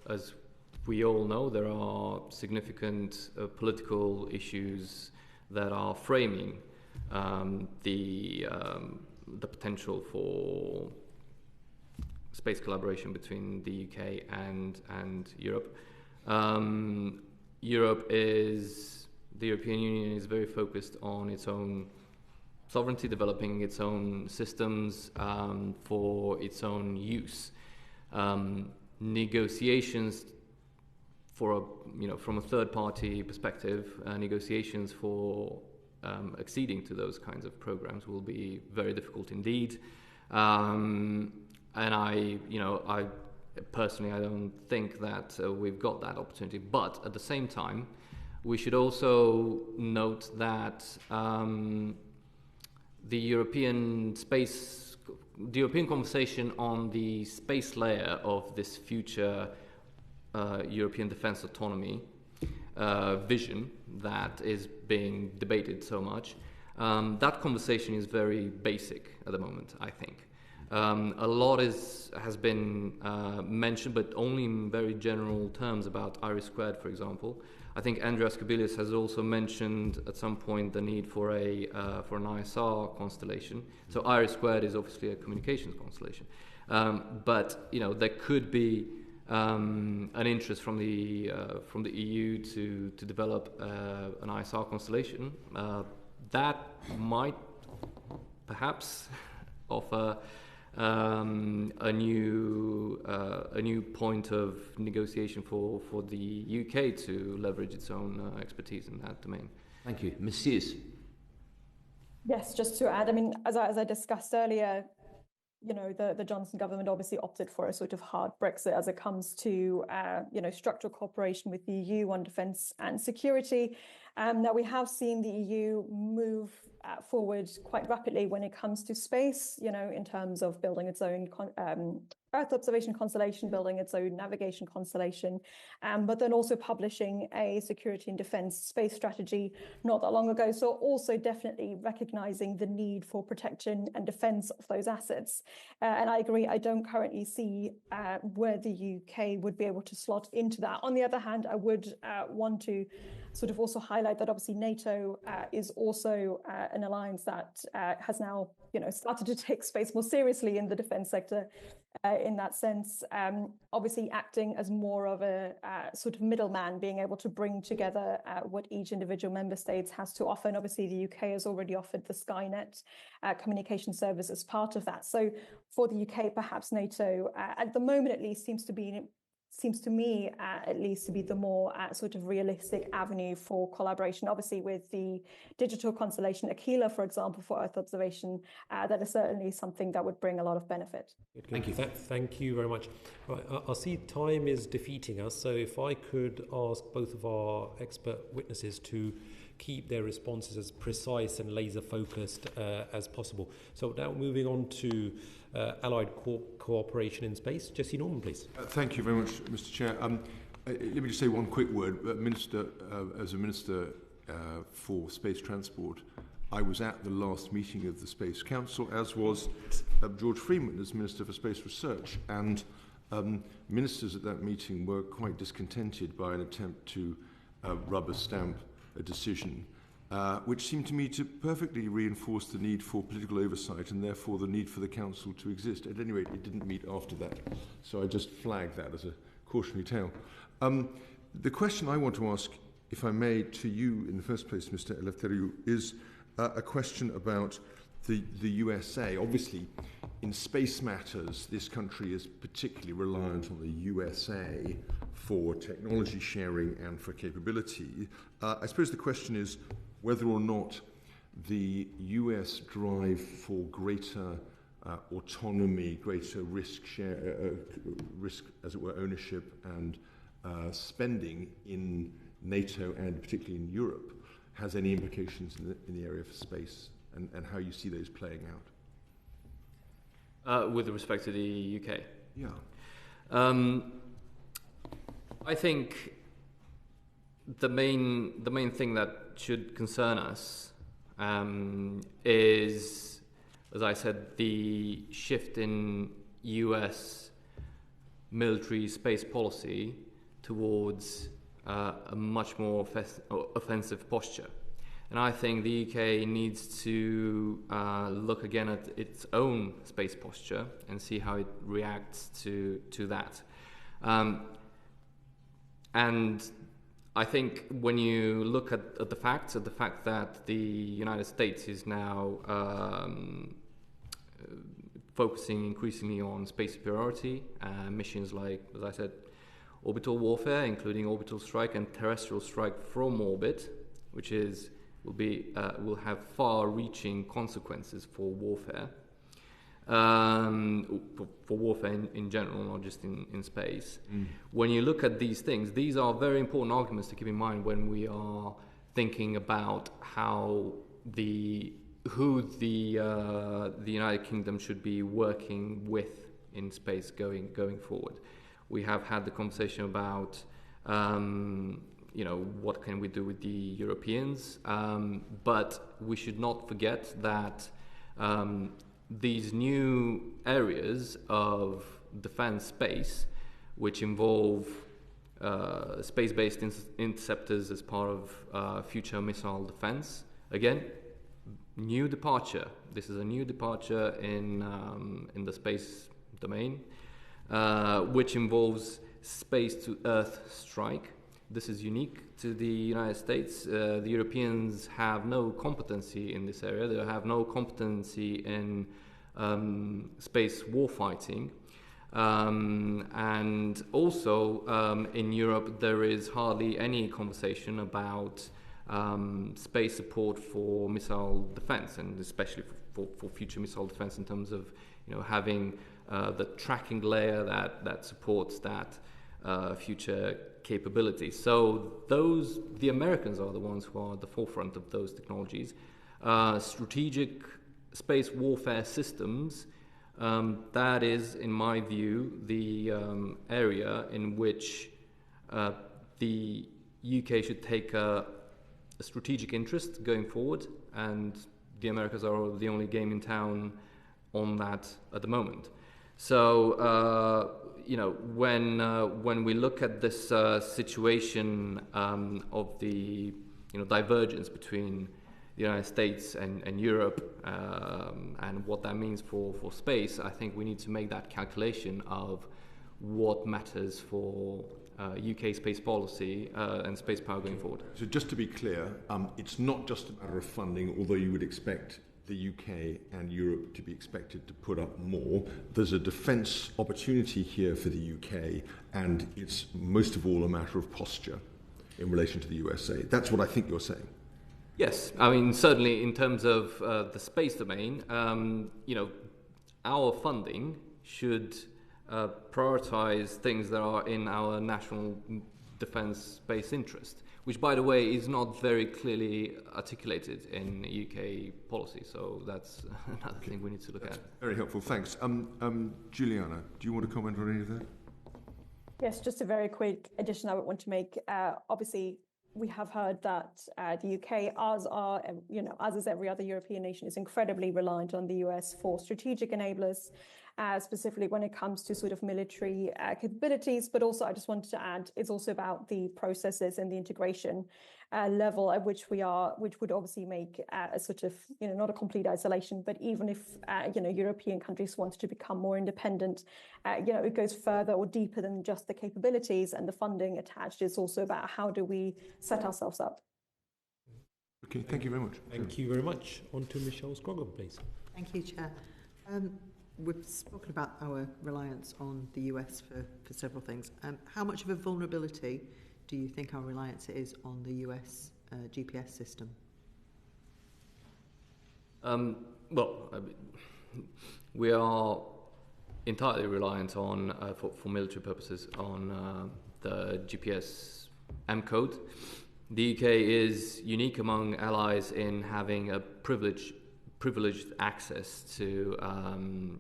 we all know, there are significant political issues that are framing the potential for space collaboration between the UK and Europe. The European Union is very focused on its own sovereignty, developing its own systems for its own use. Negotiations from a third-party perspective, negotiations for acceding to those kinds of programs will be very difficult indeed. And I personally, I don't think that we've got that opportunity. But at the same time, we should also note that the European conversation on the space layer of this future European defence autonomy vision that is being debated so much, that conversation is very basic at the moment, I think. A lot has been mentioned, but only in very general terms about IRIS², for example. I think Andreas Kubilius has also mentioned at some point the need for an ISR constellation. So IRIS² is obviously a communications constellation, but there could be an interest from the EU to develop an ISR constellation that might perhaps offer a new point of negotiation for the UK to leverage its own expertise in that domain. Thank you. Ms. Suess. Yes, just to add, as I discussed earlier, the Johnson government obviously opted for a sort of hard Brexit as it comes to, structural cooperation with the EU on defence and security. Now we have seen the EU move forward quite rapidly when it comes to space, in terms of building its own Earth observation constellation, building its own navigation constellation, but then also publishing a security and defense space strategy not that long ago. So also definitely recognizing the need for protection and defense of those assets. And I agree, I don't currently see where the UK would be able to slot into that. On the other hand, I would want to sort of also highlight that obviously NATO is also an alliance that has now, started to take space more seriously in the defense sector. In that sense, obviously acting as more of a sort of middleman, being able to bring together what each individual member states has to offer. And obviously the UK has already offered the Skynet communication service as part of that. So for the UK, perhaps NATO, at the moment at least, seems to me at least to be the more sort of realistic avenue for collaboration. Obviously with the digital constellation Aquila, for example, for Earth observation, that is certainly something that would bring a lot of benefit. Thank you. Thank you very much. Right, I see time is defeating us, so if I could ask both of our expert witnesses to keep their responses as precise and laser focused as possible. So now moving on to Allied cooperation in space. Jesse Norman, please. Thank you very much, Mr. Chair. Let me just say one quick word. As a Minister for Space Transport, I was at the last meeting of the Space Council, as was George Freeman as Minister for Space Research. And ministers at that meeting were quite discontented by an attempt to rubber stamp a decision, which seemed to me to perfectly reinforce the need for political oversight and therefore the need for the Council to exist. At any rate, it didn't meet after that. So I just flagged that as a cautionary tale. The question I want to ask, if I may, to you in the first place, Mr. Elefteriu, is a question about the USA. Obviously, in space matters, this country is particularly reliant on the USA for technology sharing and for capability. I suppose the question is whether or not the US drive for greater autonomy, greater risk, as it were, ownership and spending in NATO and particularly in Europe has any implications in the area of space and how you see those playing out. With respect to the UK? Yeah. I think the main thing that should concern us is, as I said, the shift in US military space policy towards a much more offensive posture. And I think the UK needs to look again at its own space posture and see how it reacts to that. And I think when you look at the fact that the United States is now focusing increasingly on space superiority, missions like, as I said, orbital warfare, including orbital strike and terrestrial strike from orbit, which will have far-reaching consequences for warfare. For warfare in general, not just in space. When you look at these things, these are very important arguments to keep in mind when we are thinking about how the United Kingdom should be working with in space going forward. We have had the conversation about what can we do with the Europeans, but we should not forget that these new areas of defense space, which involve space-based interceptors as part of future missile defense, again, new departure. This is a new departure in the space domain, which involves space-to-earth strike. This is unique to the United States. The Europeans have no competency in this area. They have no competency in space warfighting. And also in Europe, there is hardly any conversation about space support for missile defense, and especially for future missile defense in terms of having the tracking layer that supports that future capability. So the Americans are the ones who are at the forefront of those technologies. strategic space warfare systems, that is, in my view, the area in which the UK should take a strategic interest going forward, and the Americas are the only game in town on that at the moment. So, when we look at this situation of the divergence between the United States and Europe, and what that means for space, I think we need to make that calculation of what matters for UK space policy and space power going forward. So just to be clear, it's not just a matter of funding, although you would expect the UK and Europe to be expected to put up more. There's a defence opportunity here for the UK, and it's most of all a matter of posture in relation to the USA. That's what I think you're saying. Yes, I mean, certainly in terms of the space domain, our funding should prioritize things that are in our national defence space interest, which, by the way, is not very clearly articulated in UK policy. So that's another thing we need to look at. Very helpful, thanks. Juliana, do you want to comment on any of that? Yes, just a very quick addition I would want to make. Obviously, we have heard that the UK, as is every other European nation, is incredibly reliant on the US for strategic enablers, specifically when it comes to sort of military capabilities. But also, I just wanted to add, it's also about the processes and the integration level at which we are, which would obviously make a sort of, not a complete isolation, but even if, European countries want to become more independent, it goes further or deeper than just the capabilities and the funding attached. It's also about how do we set ourselves up. Okay, thank you very much. Thank you very much. On to Michelle Scroggin, please. Thank you, Chair. We've spoken about our reliance on the US for several things. How much of a vulnerability do you think our reliance is on the US GPS system? We are entirely reliant on, for military purposes, on the GPS M code. The UK is unique among allies in having a privileged access to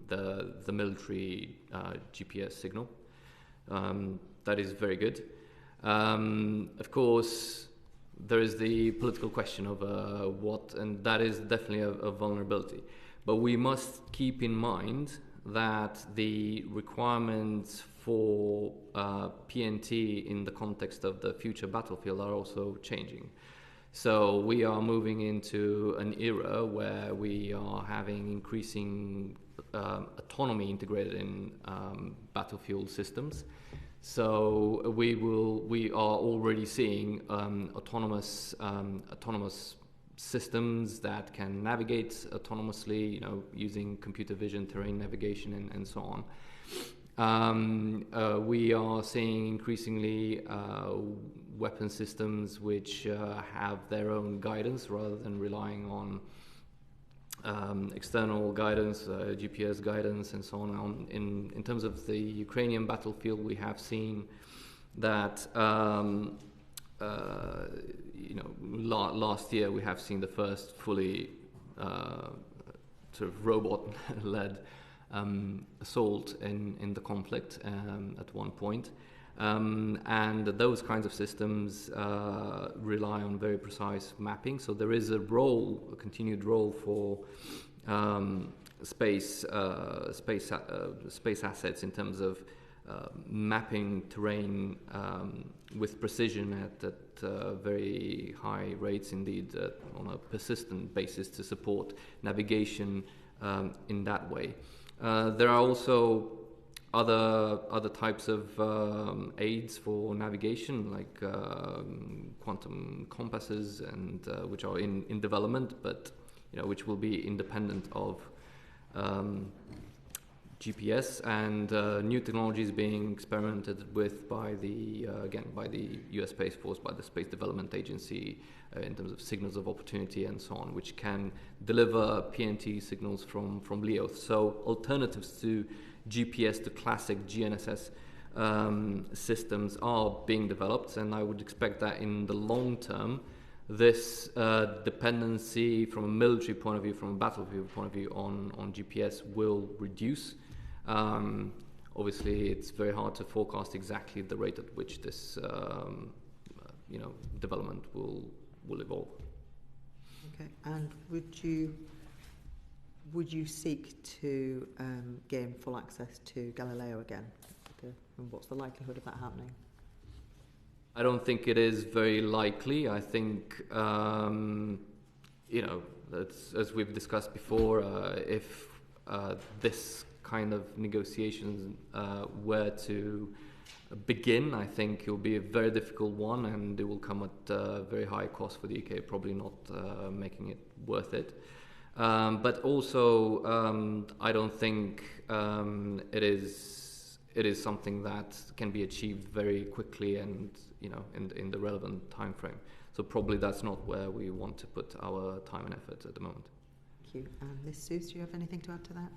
the military GPS signal. That is very good. Of course, there is the political question of and that is definitely a vulnerability. But we must keep in mind that the requirements for PNT in the context of the future battlefield are also changing. So we are moving into an era where we are having increasing autonomy integrated in battlefield systems. So we are already seeing autonomous systems that can navigate autonomously, using computer vision, terrain navigation, and so on. We are seeing increasingly weapon systems which have their own guidance rather than relying on external guidance, GPS guidance, and so on. In terms of the Ukrainian battlefield, we have seen that last year we have seen the first fully sort of robot-led assault in the conflict at one point. And those kinds of systems rely on very precise mapping. So there is a continued role for space assets in terms of mapping terrain with precision at very high rates, indeed, on a persistent basis to support navigation in that way. There are also other types of aids for navigation, like quantum compasses, and which are in development, but which will be independent of GPS, and new technologies being experimented with by the US Space Force, by the Space Development Agency, in terms of signals of opportunity and so on, which can deliver PNT signals from LEO. So alternatives to GPS, to classic GNSS systems, are being developed, and I would expect that in the long term this dependency from a military point of view, from a battlefield point of view on GPS will reduce. Obviously, it's very hard to forecast exactly the rate at which this development will evolve. Okay, and would you seek to gain full access to Galileo again? And what's the likelihood of that happening? I don't think it is very likely. I think, that's, as we've discussed before, if this kind of negotiations were to begin, I think it will be a very difficult one, and it will come at a very high cost for the UK, probably not making it worth it. But also, I don't think it is something that can be achieved very quickly and in the relevant time frame. So probably that's not where we want to put our time and effort at the moment. Thank you. Ms. Suess, do you have anything to add to that?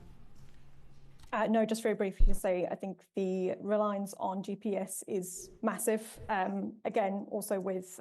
No, just very briefly to say, I think the reliance on GPS is massive. Again, also with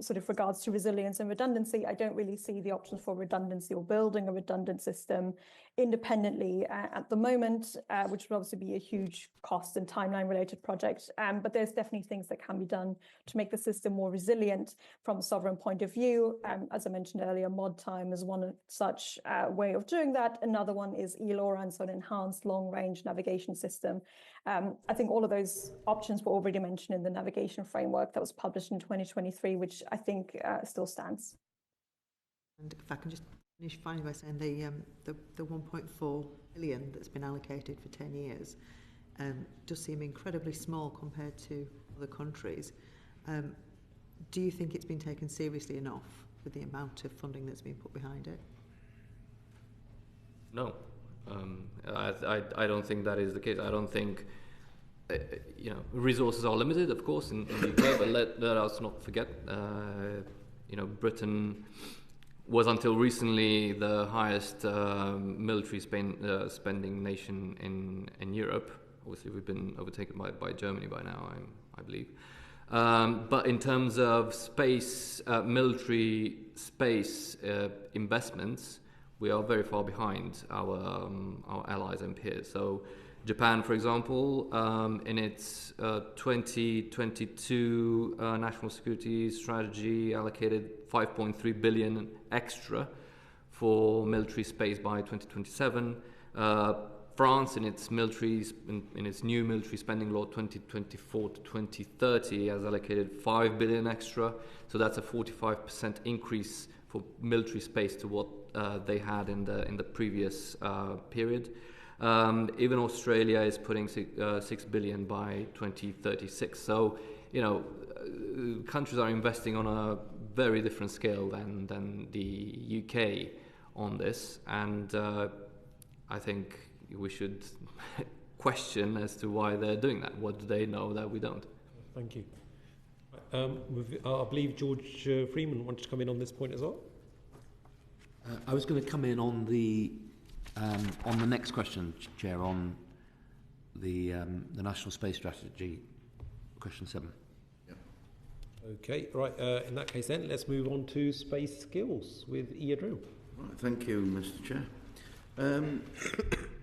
sort of regards to resilience and redundancy, I don't really see the options for redundancy or building a redundant system independently at the moment, which would obviously be a huge cost and timeline related project. But there's definitely things that can be done to make the system more resilient from a sovereign point of view. As I mentioned earlier, mod time is one such way of doing that. Another one is ELORA, so an enhanced long-range navigation system. I think all of those options were already mentioned in the navigation framework that was published in 2023, which I think still stands. And if I can just finish finally by saying the 1.4 billion that's been allocated for 10 years does seem incredibly small compared to other countries. Do you think it's been taken seriously enough with the amount of funding that's been put behind it? No. I don't think that is the case. I don't think, resources are limited, of course, in the UK, but let us not forget, Britain was until recently the highest military spending nation in Europe. Obviously, we've been overtaken by Germany by now, I believe. But in terms of space, military space investments, we are very far behind our allies and peers. So Japan, for example, in its 2022 national security strategy allocated 5.3 billion extra for military space by 2027. France, in its new military spending law 2024 to 2030, has allocated 5 billion extra. So that's a 45% increase for military space to what they had in the previous period. Even Australia is putting 6 billion by 2036. So, countries are investing on a very different scale than the UK on this, and I think we should question as to why they're doing that. What do they know that we don't? Thank you. I believe George Freeman wanted to come in on this point as well. I was going to come in on the next question, Chair, on the National Space Strategy, question 7. Yeah. Okay, right. In that case, then let's move on to space skills with Elefteriu. Right, thank you, Mr. Chair.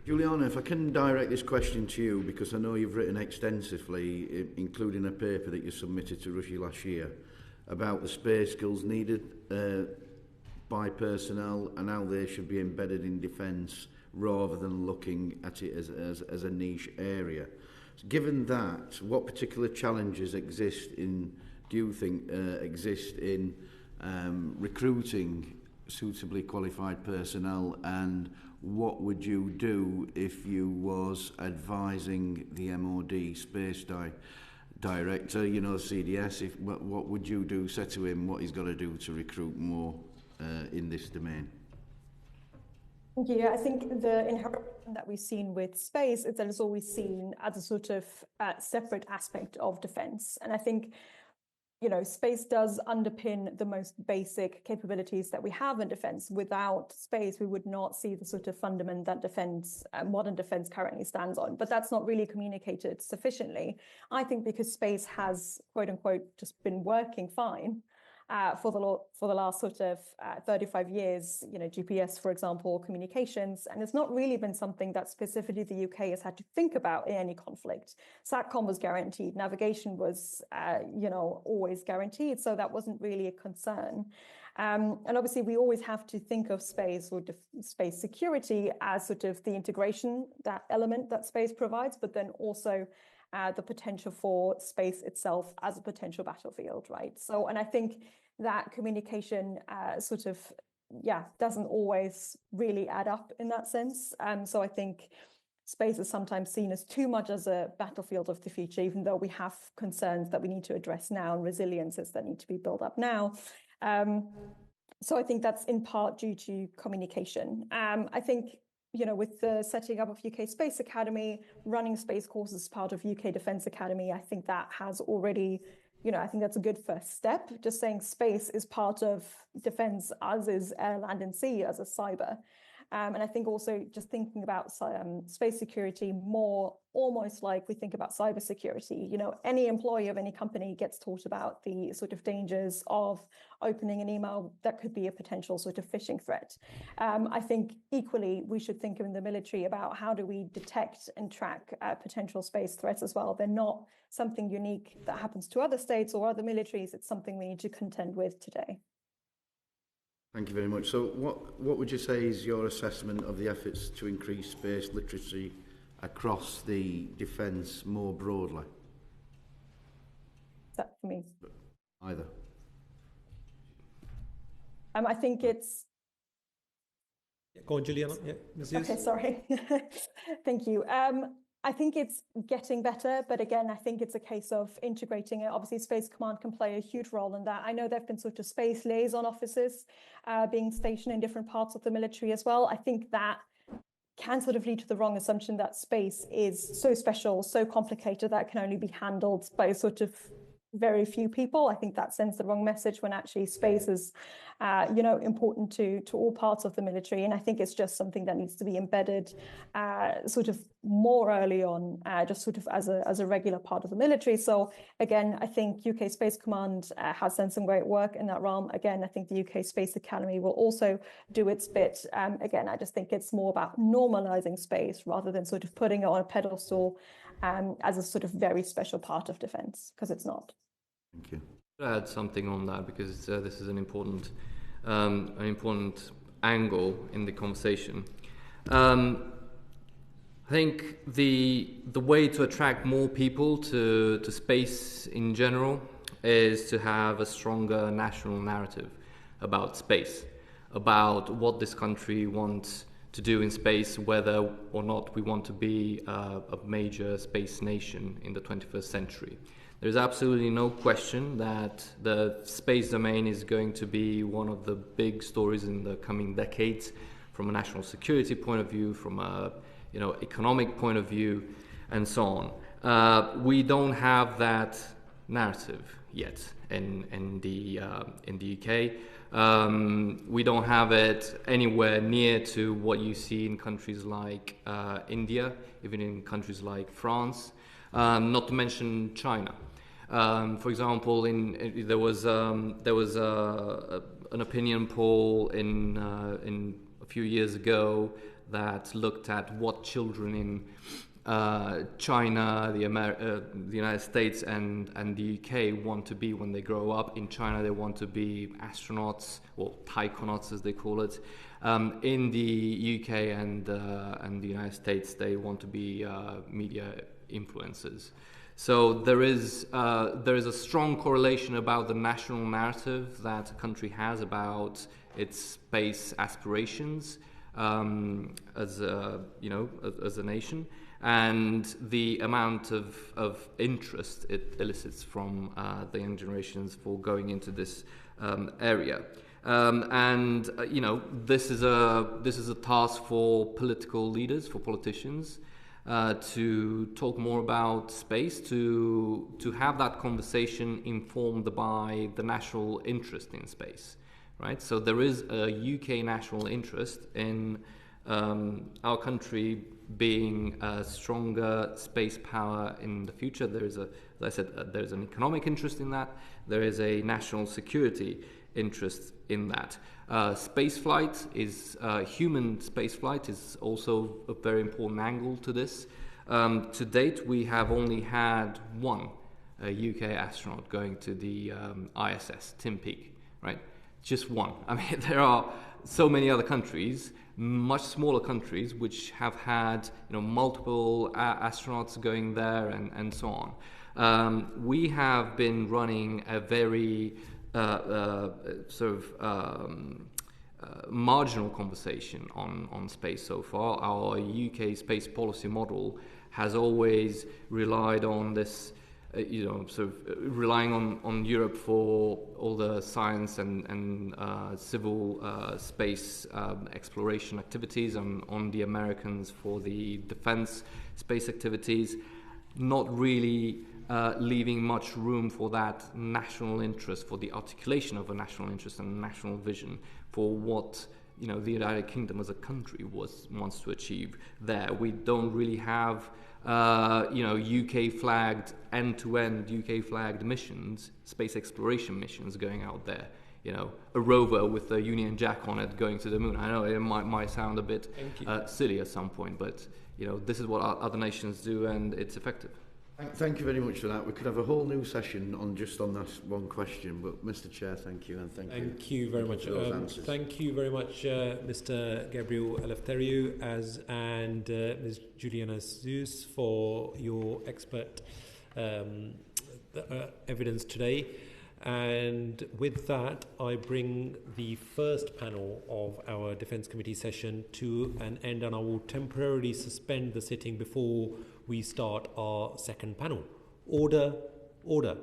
Juliana, if I can direct this question to you, because I know you've written extensively, including a paper that you submitted to Russia last year, about the space skills needed by personnel and how they should be embedded in defence rather than looking at it as a niche area. So given that, what particular challenges do you think exist in recruiting suitably qualified personnel, and what would you do if you was advising the MOD space director, CDS, what would you do, say to him what he's got to do to recruit more in this domain? Thank you. I think the inherent that we've seen with space is that it's always seen as a sort of separate aspect of defence. And I think, space does underpin the most basic capabilities that we have in defence. Without space, we would not see the sort of fundament that modern defence currently stands on. But that's not really communicated sufficiently. I think because space has, quote unquote, just been working fine, for the last sort of 35 years, GPS, for example, communications, and it's not really been something that specifically the UK has had to think about in any conflict. SATCOM was guaranteed, navigation was, always guaranteed, so that wasn't really a concern. And obviously, we always have to think of space or space security as sort of the integration, that element that space provides, but then also the potential for space itself as a potential battlefield, right? So, and I think that communication doesn't always really add up in that sense. So I think space is sometimes seen as too much as a battlefield of the future, even though we have concerns that we need to address now and resiliences that need to be built up now. So I think that's in part due to communication. I think, with the setting up of UK Space Academy, running space courses as part of UK Defence Academy, I think that has already, I think that's a good first step. Just saying space is part of defence, as is air, land and sea, as a cyber. And I think also just thinking about space security more almost like we think about cybersecurity. Any employee of any company gets taught about the sort of dangers of opening an email that could be a potential sort of phishing threat. I think equally we should think in the military about how do we detect and track potential space threats as well. They're not something unique that happens to other states or other militaries. It's something we need to contend with today. Thank you very much. So what would you say is your assessment of the efforts to increase space literacy across the defence more broadly? Is that for me? Either. I think it's... Go on, Juliana. Yeah, Ms. Okay, sorry. Thank you. I think it's getting better, but again, I think it's a case of integrating it. Obviously, Space Command can play a huge role in that. I know there have been sort of space liaison officers being stationed in different parts of the military as well. I think that can sort of lead to the wrong assumption that space is so special, so complicated that it can only be handled by sort of very few people. I think that sends the wrong message when actually space is, important to all parts of the military. And I think it's just something that needs to be embedded sort of more early on, just sort of as a regular part of the military. So again, I think UK Space Command has done some great work in that realm. Again, I think the UK Space Academy will also do its bit. Again, I just think it's more about normalizing space rather than sort of putting it on a pedestal as a sort of very special part of defense, because it's not. Thank you. I'll add something on that because this is an important angle in the conversation. I think the way to attract more people to space in general is to have a stronger national narrative about space, about what this country wants to do in space, whether or not we want to be a major space nation in the 21st century. There's absolutely no question that the space domain is going to be one of the big stories in the coming decades, from a national security point of view, from a economic point of view, and so on. We don't have that narrative yet in the UK. We don't have it anywhere near to what you see in countries like India, even in countries like France, not to mention China. For example, there was an opinion poll in a few years ago that looked at what children in China, the United States, and the UK want to be when they grow up. In China, they want to be astronauts, or taikonauts as they call it. In the UK and the United States, they want to be media influencers. So there is a strong correlation about the national narrative that a country has about its space aspirations as a nation, and the amount of interest it elicits from the young generations for going into this area. This is a task for political leaders, for politicians, to talk more about space, to have that conversation informed by the national interest in space, right? So there is a UK national interest in our country being a stronger space power in the future. There is, as I said, there's an economic interest in that. There is a national security interest in that. Human space flight is also a very important angle to this. To date, we have only had one UK astronaut going to the ISS, Tim Peake, right? Just one. I mean, there are so many other countries, much smaller countries, which have had multiple astronauts going there and so on. We have been running a very marginal conversation on space so far. Our UK space policy model has always relied on this, relying on Europe for all the science and civil space exploration activities, and on the Americans for the defense space activities, not really leaving much room for that national interest, for the articulation of a national interest and national vision for what the United Kingdom as a country wants to achieve there. We don't really have UK flagged, end-to-end UK flagged missions, space exploration missions going out there. A rover with a Union Jack on it going to the moon. I know it might sound a bit silly at some point, but this is what other nations do, and it's effective. Thank you very much for that. We could have a whole new session on that one question, but Mr. Chair, thank you, and thank you very much. Thank you very much, Mr. Gabriel Elefteriu and Ms. Juliana Suess for your expert evidence today. And with that, I bring the first panel of our Defence Committee session to an end, and I will temporarily suspend the sitting before we start our second panel. Order, order.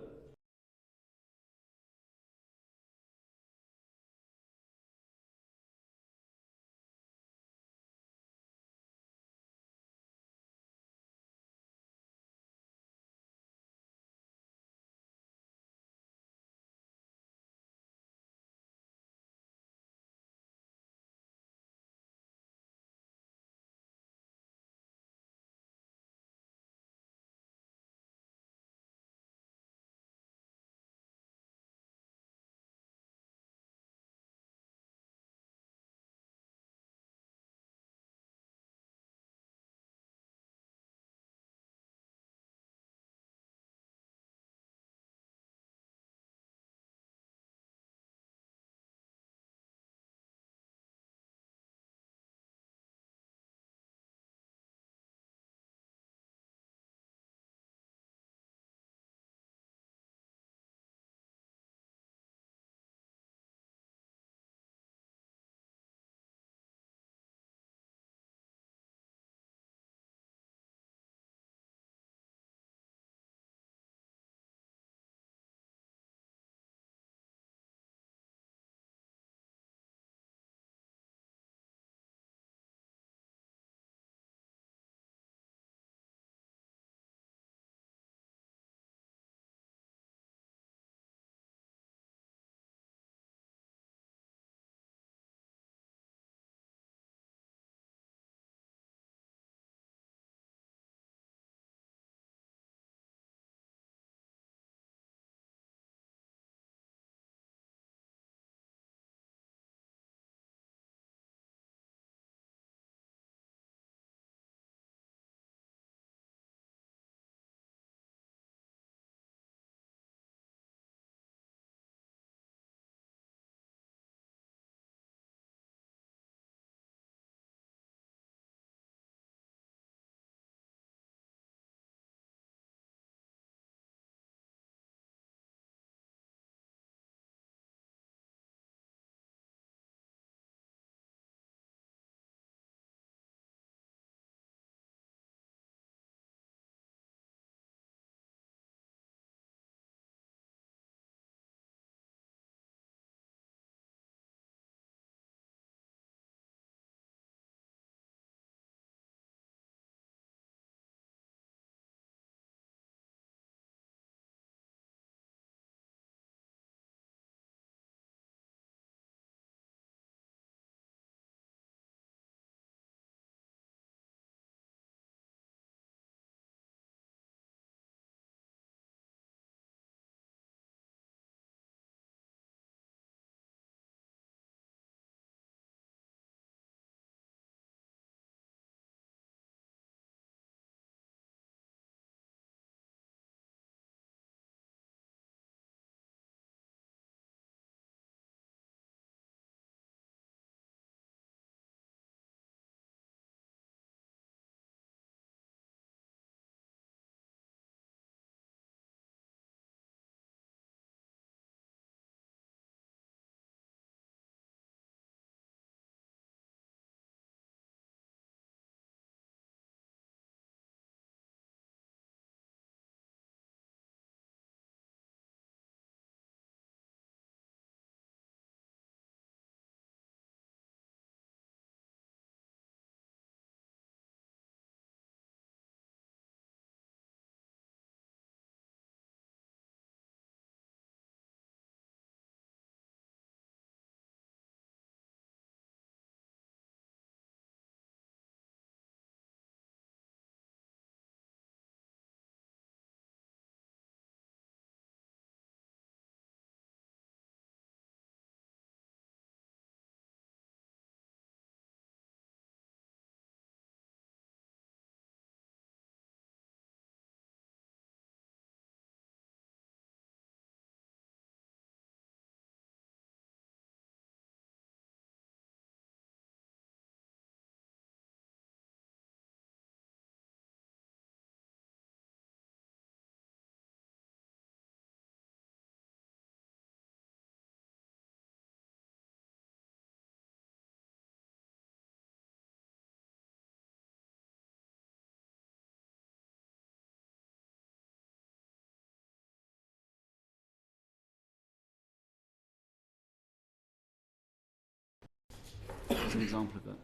as an example of that.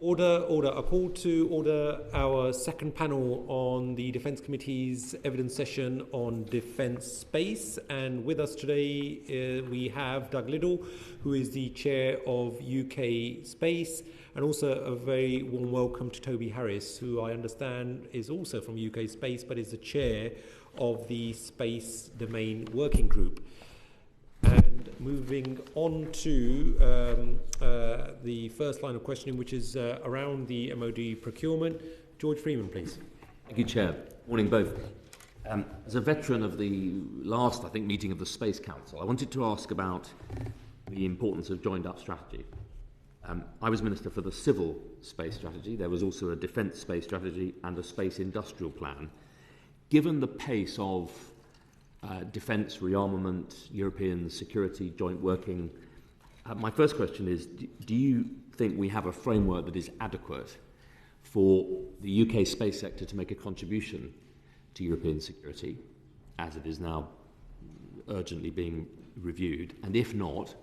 Order. I call to order our second panel on the Defence Committee's evidence session on defence space. And with us today we have Doug Liddle, who is the chair of UKspace, and also a very warm welcome to Toby Harris, who I understand is also from UKspace, but is the chair of the Space Domain Working Group. And moving on to the first line of questioning, which is around the MOD procurement. George Freeman, please. Thank you, Chair. Morning, both. As a veteran of the last, I think, meeting of the Space Council, I wanted to ask about the importance of joined-up strategy. I was Minister for the Civil Space Strategy. There was also a Defence Space Strategy and a Space Industrial Plan. Given the pace of defence, rearmament, European security, joint working, my first question is, do you think we have a framework that is adequate for the UK space sector to make a contribution to European security, as it is now urgently being reviewed? And if not,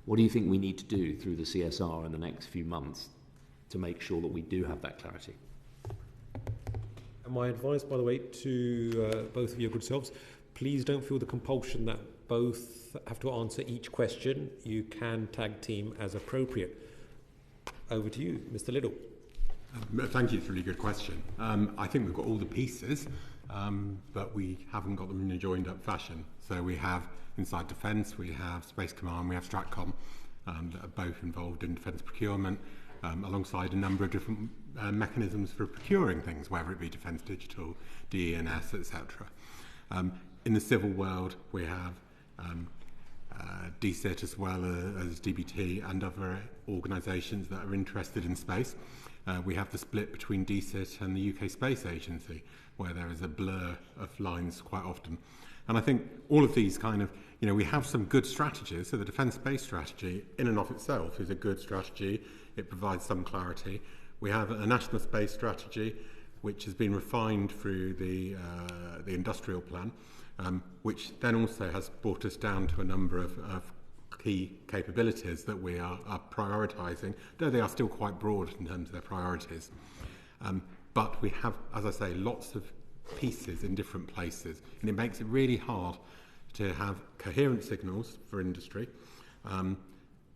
what do you think we need to do through the CSR in the next few months to make sure that we do have that clarity? And my advice, by the way, to both of your good selves, please don't feel the compulsion that both have to answer each question. You can tag team as appropriate. Over to you, Mr. Liddle. Thank you. It's a really good question. I think we've got all the pieces, but we haven't got them in a joined-up fashion. So we have inside Defence, we have Space Command, we have Stratcom, that are both involved in defence procurement, alongside a number of different mechanisms for procuring things, whether it be Defence Digital, DE&S, etc. In the civil world, we have DCIT as well as DBT and other organisations that are interested in space. We have the split between DCIT and the UK Space Agency, where there is a blur of lines quite often. And I think all of these kind of, we have some good strategies. So the Defence Space Strategy in and of itself is a good strategy. It provides some clarity. We have a National Space Strategy, which has been refined through the Industrial Plan, which then also has brought us down to a number of key capabilities that we are prioritising, though they are still quite broad in terms of their priorities. But we have, as I say, lots of pieces in different places, and it makes it really hard to have coherent signals for industry.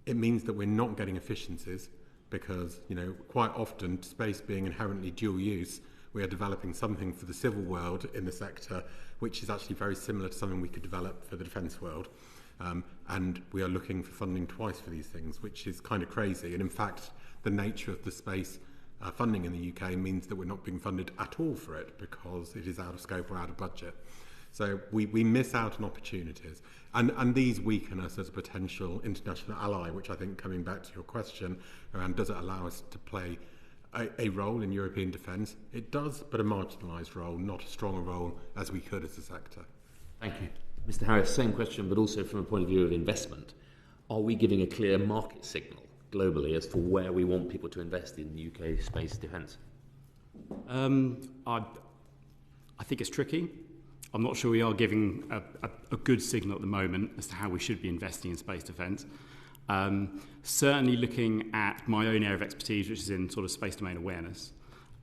It means that we're not getting efficiencies because, quite often, space being inherently dual use, we are developing something for the civil world in the sector which is actually very similar to something we could develop for the defence world. And we are looking for funding twice for these things, which is kind of crazy. And in fact, the nature of the space funding in the UK means that we're not being funded at all for it because it is out of scope or out of budget. So we miss out on opportunities. And these weaken us as a potential international ally, which I think, coming back to your question around does it allow us to play a role in European defence, it does, but a marginalised role, not a stronger role as we could as a sector. Thank you. Mr. Harris, same question, but also from a point of view of investment. Are we giving a clear market signal globally as to where we want people to invest in UK space defence? I think it's tricky. I'm not sure we are giving a good signal at the moment as to how we should be investing in space defence. Certainly looking at my own area of expertise, which is in sort of space domain awareness,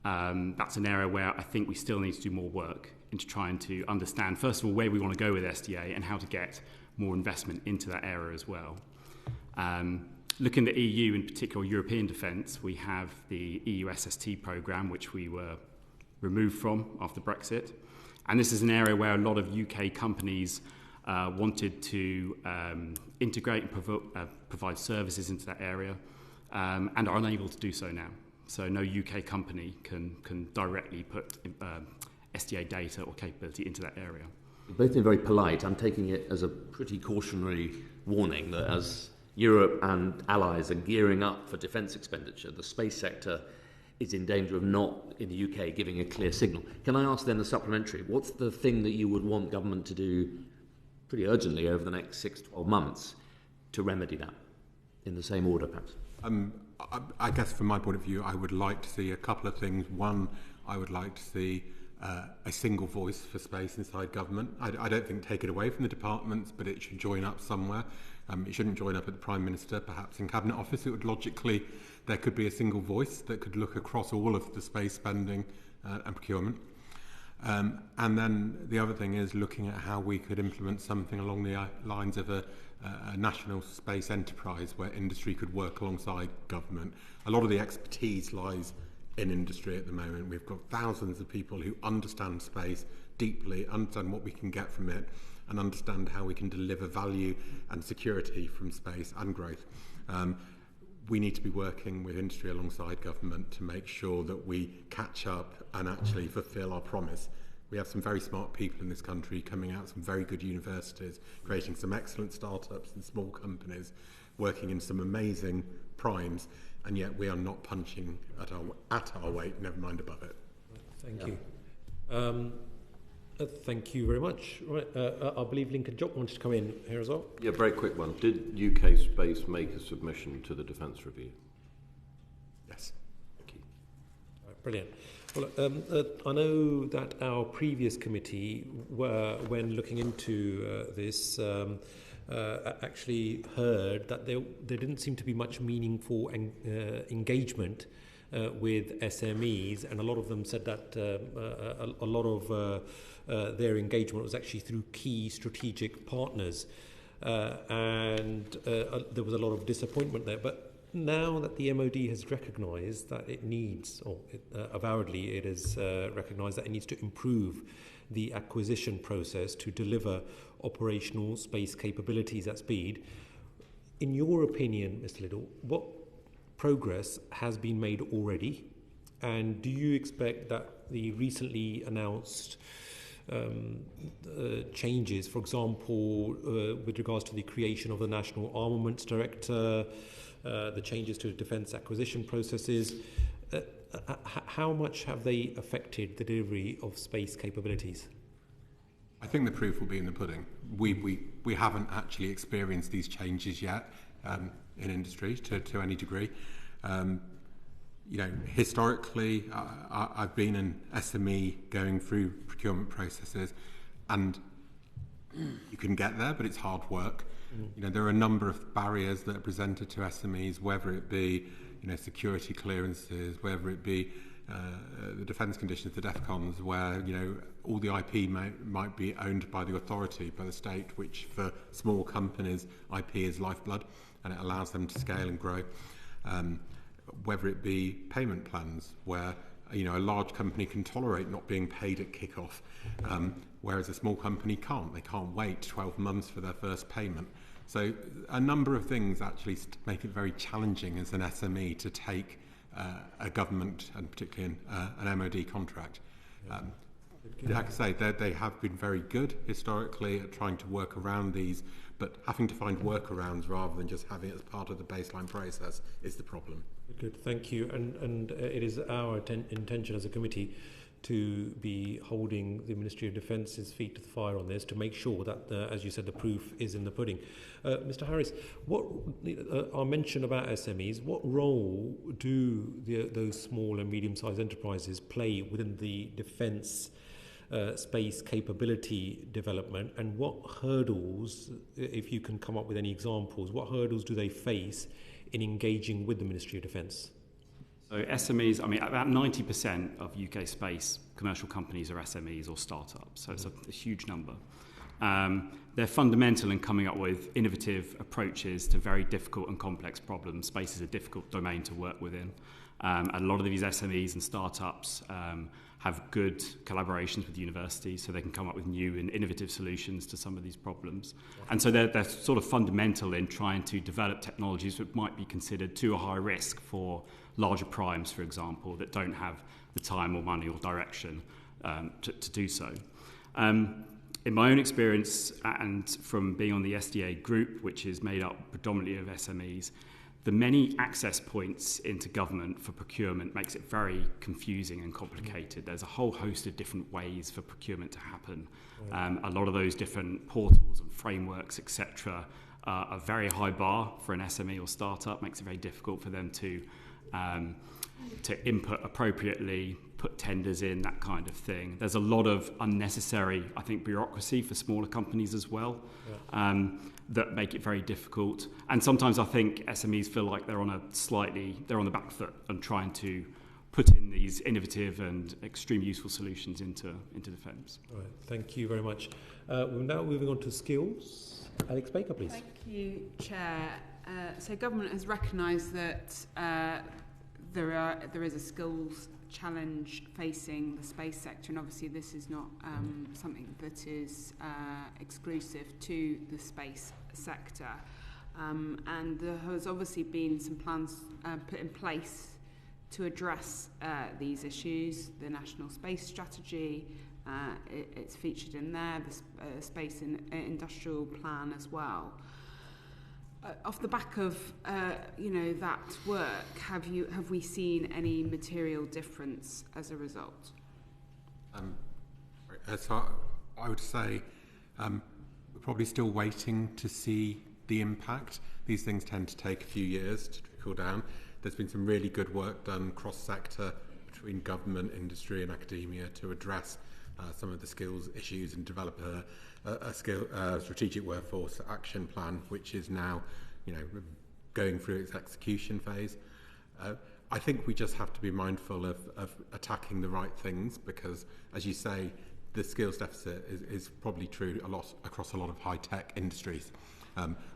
that's an area where I think we still need to do more work into trying to understand, first of all, where we want to go with SDA and how to get more investment into that area as well. Looking at the EU, in particular European defence, we have the EU SST programme, which we were removed from after Brexit. And this is an area where a lot of UK companies wanted to integrate and provide services into that area and are unable to do so now. So no UK company can directly put SDA data or capability into that area. You've both been very polite. I'm taking it as a pretty cautionary warning that as Europe and allies are gearing up for defence expenditure, the space sector is in danger of not, in the UK, giving a clear signal. Can I ask then the supplementary, what's the thing that you would want government to do pretty urgently over the next 6-12 months to remedy that, in the same order perhaps? I guess from my point of view, I would like to see a couple of things. One, I would like to see a single voice for space inside government. I don't think take it away from the departments, but it should join up somewhere. It shouldn't join up at the Prime Minister, perhaps in Cabinet Office. It would logically, there could be a single voice that could look across all of the space spending and procurement. And then the other thing is looking at how we could implement something along the lines of a national space enterprise where industry could work alongside government. A lot of the expertise lies in industry at the moment. We've got thousands of people who understand space deeply, understand what we can get from it, and understand how we can deliver value and security from space and growth. We need to be working with industry alongside government to make sure that we catch up and actually fulfil our promise. We have some very smart people in this country coming out of some very good universities, creating some excellent startups and small companies, working in some amazing primes, and yet we are not punching at our weight, never mind above it. Thank you. Thank you very much. Right, I believe Lincoln Jock wanted to come in here as well. Yeah, very quick one. Did UKspace make a submission to the Defence Review? Yes. Thank you. Right, brilliant. Well, I know that our previous committee, when looking into this, actually heard that there didn't seem to be much meaningful engagement with SMEs, and a lot of them said that a lot of their engagement was actually through key strategic partners, and there was a lot of disappointment there. But now that the MOD has recognised that it needs, or avowedly it has recognised that it needs to improve the acquisition process to deliver operational space capabilities at speed, in your opinion, Mr. Liddle, what progress has been made already, and do you expect that the recently announced changes, for example, with regards to the creation of the National Armaments Director, the changes to defence acquisition processes, how much have they affected the delivery of space capabilities? I think the proof will be in the pudding. We haven't actually experienced these changes yet in industry to any degree. Historically, I've been an SME going through procurement processes, and you can get there, but it's hard work. There are a number of barriers that are presented to SMEs, whether it be security clearances, whether it be the defence conditions, the DEFCONs, where all the IP might be owned by the authority, by the state, which for small companies IP is lifeblood, and it allows them to scale and grow. Whether it be payment plans, where a large company can tolerate not being paid at kick-off, whereas a small company can't. They can't wait 12 months for their first payment. So a number of things actually make it very challenging as an SME to take a government, and particularly an MOD contract. Like I say, they have been very good historically at trying to work around these, but having to find workarounds rather than just having it as part of the baseline process is the problem. Good, thank you. And it is our intention as a committee to be holding the Ministry of Defence's feet to the fire on this, to make sure that, as you said, the proof is in the pudding. Mr. Harris, what I mentioned about SMEs, what role do those small and medium-sized enterprises play within the defence space capability development, and what hurdles, if you can come up with any examples, what hurdles do they face in engaging with the Ministry of Defence? So SMEs, about 90% of UKspace commercial companies are SMEs or startups, so it's a huge number. They're fundamental in coming up with innovative approaches to very difficult and complex problems. Space is a difficult domain to work within. A lot of these SMEs and startups have good collaborations with universities, so they can come up with new and innovative solutions to some of these problems. And so they're sort of fundamental in trying to develop technologies that might be considered too high risk for larger primes, for example, that don't have the time or money or direction to do so. In my own experience, and from being on the SDA group, which is made up predominantly of SMEs, the many access points into government for procurement makes it very confusing and complicated. There's a whole host of different ways for procurement to happen. A lot of those different portals and frameworks, etc., are a very high bar for an SME or startup, makes it very difficult for them to to input appropriately, put tenders in, that kind of thing. There's a lot of unnecessary, I think, bureaucracy for smaller companies as well, that make it very difficult. And sometimes I think SMEs feel like they're on the back foot and trying to put in these innovative and extremely useful solutions into defence. All right, thank you very much. We're now moving on to skills. Alex Baker, please. Thank you, Chair. So government has recognised that there is a skills challenge facing the space sector, and obviously this is not something that is exclusive to the space sector. And there has obviously been some plans put in place to address these issues. The National Space Strategy, it's featured in there, the Space Industrial Plan as well. Off the back of that work, have we seen any material difference as a result? So I would say we're probably still waiting to see the impact. These things tend to take a few years to trickle down. There's been some really good work done cross-sector between government, industry and academia to address some of the skills issues and develop a strategic workforce action plan, which is now, going through its execution phase. I think we just have to be mindful of attacking the right things, because, as you say, the skills deficit is probably true across a lot of high-tech industries.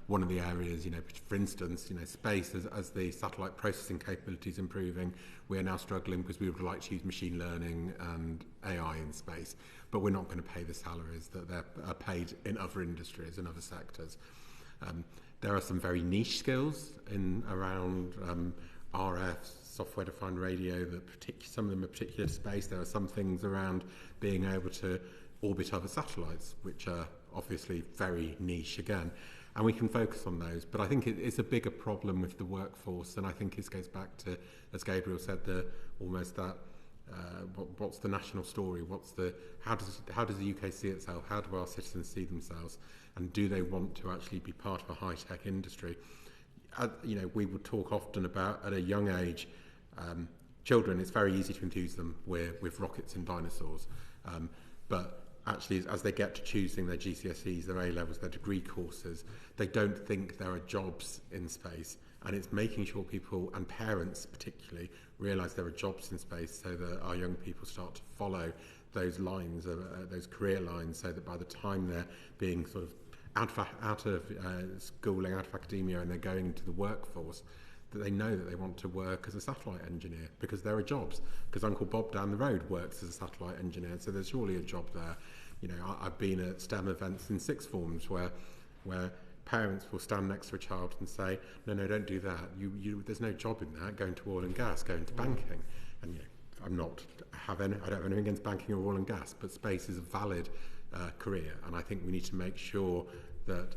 One of the areas, for instance, space, as the satellite processing capabilities improving, we are now struggling because we would like to use machine learning and AI in space, but we're not going to pay the salaries that they're paid in other industries and other sectors. There are some very niche skills around RF, software-defined radio, some of them are particular to space. There are some things around being able to orbit other satellites, which are obviously very niche again. And we can focus on those. But I think it's a bigger problem with the workforce, and I think it goes back to, as Gabriel said, what's the national story? How does the UK see itself? How do our citizens see themselves? And do they want to actually be part of a high-tech industry? We would talk often about, at a young age, children, it's very easy to enthuse them with rockets and dinosaurs. But actually, as they get to choosing their GCSEs, their A-levels, their degree courses, they don't think there are jobs in space. And it's making sure people, and parents particularly, realise there are jobs in space, so that our young people start to follow those lines, those career lines, so that by the time they're being sort of out of schooling, out of academia, and they're going into the workforce, that they know that they want to work as a satellite engineer, because there are jobs. Because Uncle Bob down the road works as a satellite engineer, so there's surely a job there. I've been at STEM events in sixth forms where parents will stand next to a child and say, no, don't do that. There's no job in that. Go into oil and gas, go into banking. And I don't have anything against banking or oil and gas, but space is a valid career, and I think we need to make sure that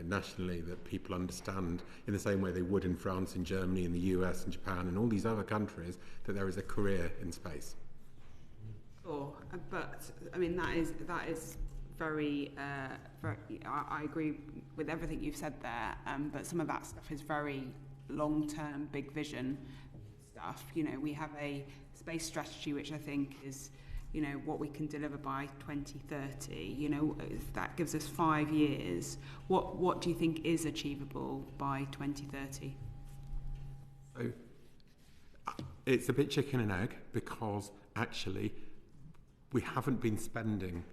nationally, that people understand, in the same way they would in France, in Germany, in the US, and Japan, and all these other countries, that there is a career in space. Sure, but I mean that is very. I agree with everything you've said there, but some of that stuff is very long-term, big vision stuff. We have a space strategy which I think is, what we can deliver by 2030. That gives us 5 years. What do you think is achievable by 2030? So it's a bit chicken and egg, because actually we haven't been spending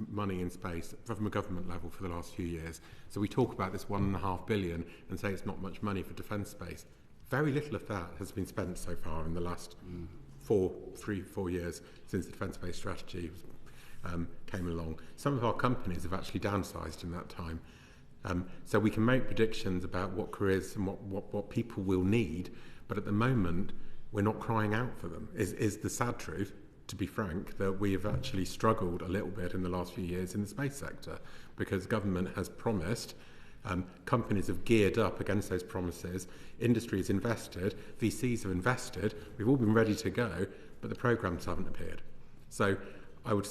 money in space from a government level for the last few years. So we talk about this 1.5 billion and say it's not much money for defence space. Very little of that has been spent so far in the last 4 years since the Defence Space Strategy came along. Some of our companies have actually downsized in that time. So we can make predictions about what careers and what people will need, but at the moment we're not crying out for them, is the sad truth, to be frank, that we have actually struggled a little bit in the last few years in the space sector, because government has promised, companies have geared up against those promises, industry has invested, VCs have invested, we've all been ready to go, but the programmes haven't appeared. So I would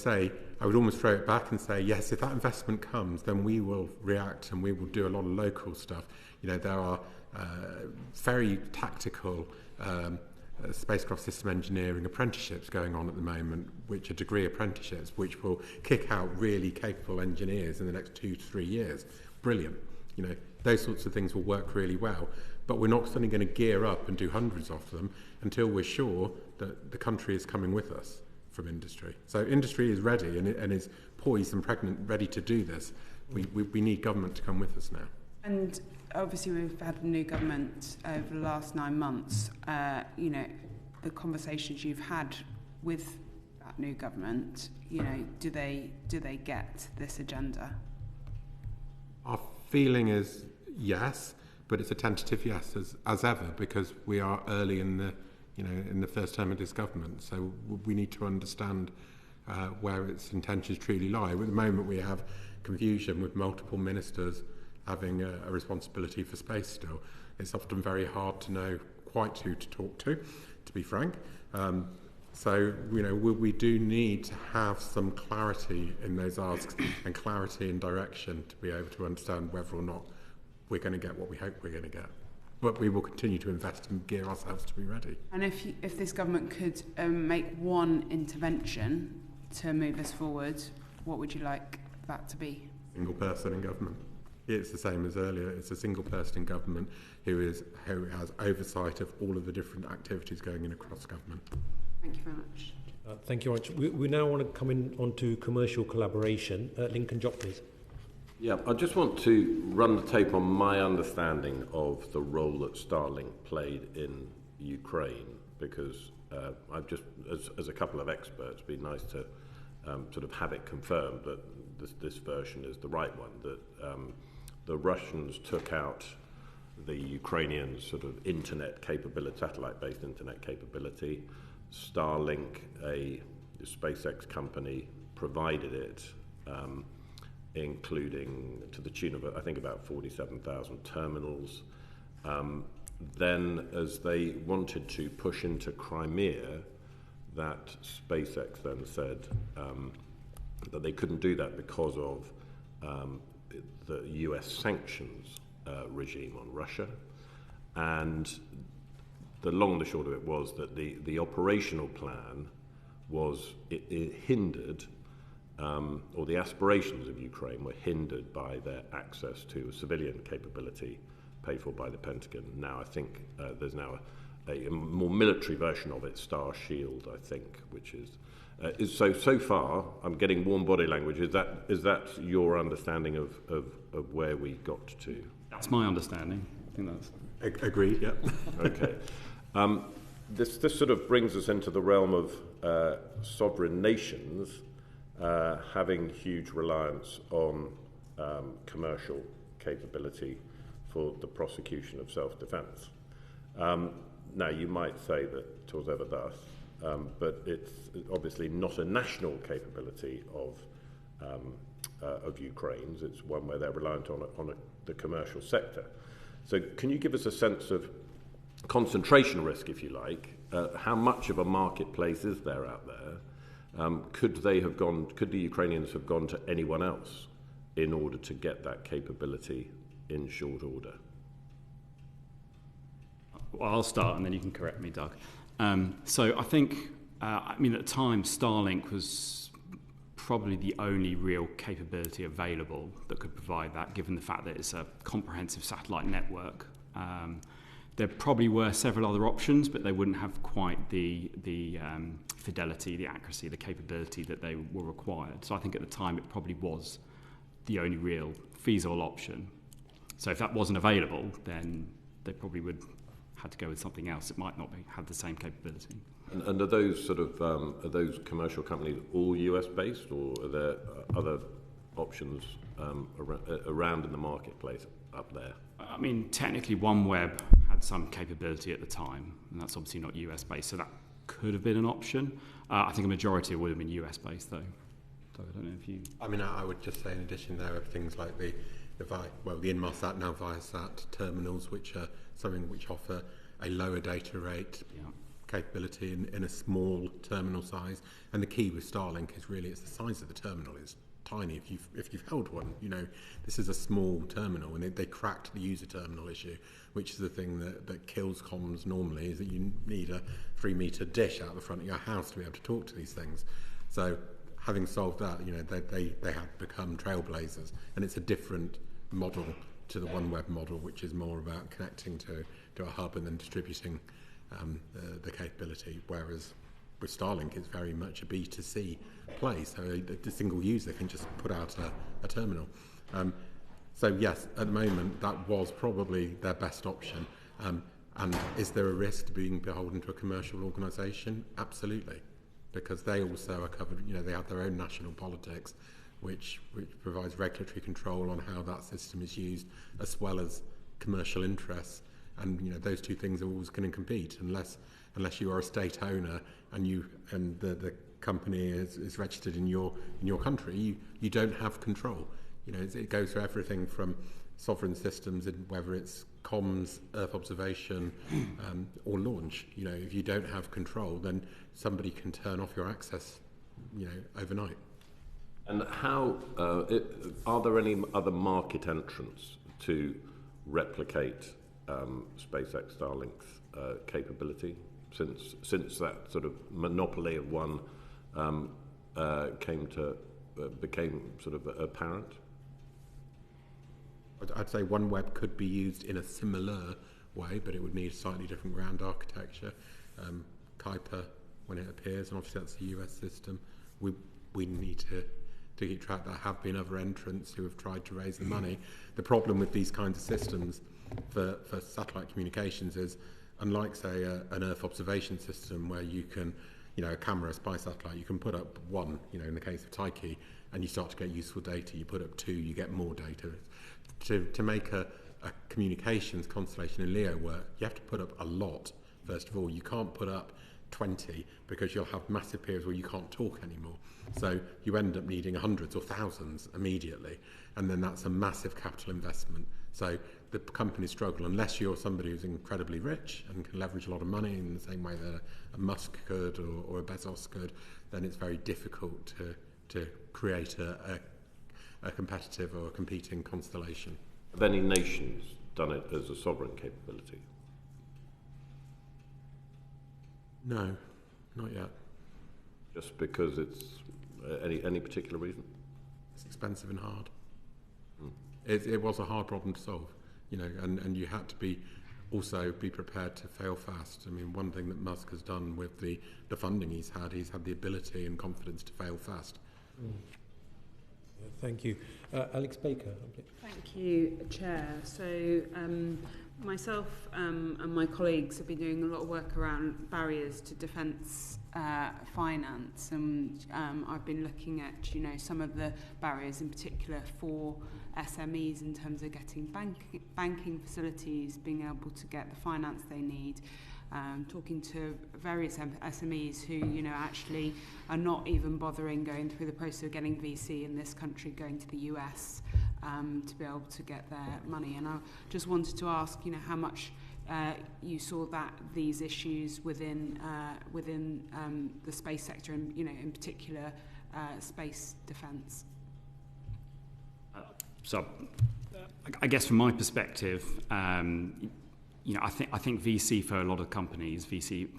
almost throw it back and say, yes, if that investment comes, then we will react and we will do a lot of local stuff. There are very tactical spacecraft system engineering apprenticeships going on at the moment, which are degree apprenticeships, which will kick out really capable engineers in the next 2 to 3 years. Brilliant. You know, those sorts of things will work really well. But we're not suddenly going to gear up and do hundreds of them until we're sure that the country is coming with us from industry. So industry is ready and is poised and pregnant, ready to do this. We need government to come with us now. And obviously we've had a new government over the last 9 months. You know, the conversations you've had with that new government, you know, do they get this agenda? Our feeling is yes, but it's a tentative yes as ever, because we are early in the first term of this government. So we need to understand where its intentions truly lie. At the moment we have confusion with multiple ministers having a responsibility for space still. It's often very hard to know quite who to talk to be frank. So, you know, we do need to have some clarity in those asks and clarity in direction to be able to understand whether or not we're going to get what we hope we're going to get. But we will continue to invest and gear ourselves to be ready. And if this government could make one intervention to move us forward, what would you like that to be? Single person in government. It's the same as earlier. It's a single person in government who has oversight of all of the different activities going in across government. Thank you very much. Thank you very much. We now want to come in onto commercial collaboration. Lincoln Jock, please. Yeah, I just want to run the tape on my understanding of the role that Starlink played in Ukraine, because I've just, as a couple of experts, been nice to sort of have it confirmed that this version is the right one, that the Russians took out the Ukrainians' sort of internet capability, satellite-based internet capability. Starlink, a SpaceX company, provided it, including to the tune of, I think, about 47,000 terminals. Then, as they wanted to push into Crimea, that SpaceX then said that they couldn't do that because of the US sanctions regime on Russia. And the long and the short of it was that the operational plan was it hindered, or the aspirations of Ukraine were hindered by their access to a civilian capability paid for by the Pentagon. Now I think there's now a more military version of it, Star Shield, I think, which is so far. I'm getting warm body language. Is that your understanding of where we got to? That's my understanding. I think that's agreed. Yeah. Okay. This sort of brings us into the realm of sovereign nations having huge reliance on commercial capability for the prosecution of self-defence. Now, you might say that twas ever thus, but it's obviously not a national capability of Ukraine's. It's one where they're reliant on the commercial sector. So can you give us a sense of concentration risk, if you like? How much of a marketplace is there out there? Could the Ukrainians have gone to anyone else in order to get that capability in short order? Well, I'll start and then you can correct me, Doug. So I think, at the time, Starlink was probably the only real capability available that could provide that, given the fact that it's a comprehensive satellite network. There probably were several other options, but they wouldn't have quite the fidelity, the accuracy, the capability that they were required. So I think at the time it probably was the only real feasible option. So if that wasn't available, then they probably would had to go with something else. It might not have the same capability. And are those are those commercial companies all US based, or are there other options around in the marketplace up there? Technically OneWeb had some capability at the time, and that's obviously not US based, so that could have been an option. I think a majority would have been US based though. So I don't know if you... I would just say in addition there are things like the Inmarsat, now Viasat terminals, which are something which offer a lower data rate capability in a small terminal size. And the key with Starlink is really it's the size of the terminal is tiny. If you've held one, this is a small terminal, and they cracked the user terminal issue, which is the thing that kills comms normally, is that you need a 3-metre dish out the front of your house to be able to talk to these things. So having solved that, they have become trailblazers, and it's a different model to the OneWeb model, which is more about connecting to a hub and then distributing the capability, whereas with Starlink it's very much a B2C play, so the single user can just put out a terminal. So yes, at the moment that was probably their best option. And is there a risk to being beholden to a commercial organisation? Absolutely, because they also are covered, they have their own national politics, which provides regulatory control on how that system is used, as well as commercial interests. And those two things are always going to compete unless you are a state owner and the company is registered in your country. You don't have control. It goes through everything from sovereign systems, and whether it's comms, Earth observation, or launch. If you don't have control, then somebody can turn off your access, overnight. And how are there any other market entrants to replicate SpaceX Starlink's capability since that sort of monopoly of one became sort of apparent? I'd say OneWeb could be used in a similar way, but it would need a slightly different ground architecture. Kuiper, when it appears, and obviously that's a US system, we need to keep track. There have been other entrants who have tried to raise the money. The problem with these kinds of systems for satellite communications is, unlike, say, an Earth observation system where you can, a camera, a spy satellite, you can put up one, in the case of Tyche, and you start to get useful data. You put up two, you get more data. To make a communications constellation in LEO work, you have to put up a lot, first of all. You can't put up 20 because you'll have massive periods where you can't talk anymore. So you end up needing hundreds or thousands immediately, and then that's a massive capital investment. So the companies struggle unless you're somebody who's incredibly rich and can leverage a lot of money in the same way that a Musk could or a Bezos could. Then it's very difficult to create a competitive or a competing constellation. Have any nations done it as a sovereign capability? No, not yet. Just because it's any particular reason? It's expensive and hard. It was a hard problem to solve, and you had to be prepared to fail fast. I mean, one thing that Musk has done with the funding he's had the ability and confidence to fail fast. Thank you. Alex Baker. Thank you, Chair. So myself and my colleagues have been doing a lot of work around barriers to defence finance, and I've been looking at some of the barriers in particular for SMEs in terms of getting banking facilities, being able to get the finance they need. Talking to various SMEs who, actually are not even bothering going through the process of getting VC in this country, going to the US to be able to get their money. And I just wanted to ask, how much you saw that these issues within the space sector, and in particular space defence. So, I guess from my perspective. I think VC for a lot of companies,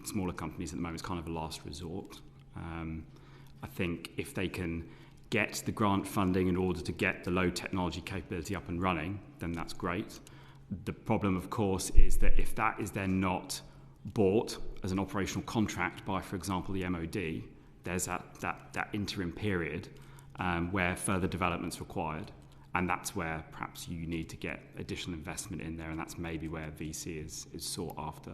smaller companies at the moment, is kind of a last resort. I think if they can get the grant funding in order to get the low technology capability up and running, then that's great. The problem, of course, is that if that is then not bought as an operational contract by, for example, the MOD, there's that interim period where further development's required. And that's where perhaps you need to get additional investment in there, and that's maybe where VC is sought after.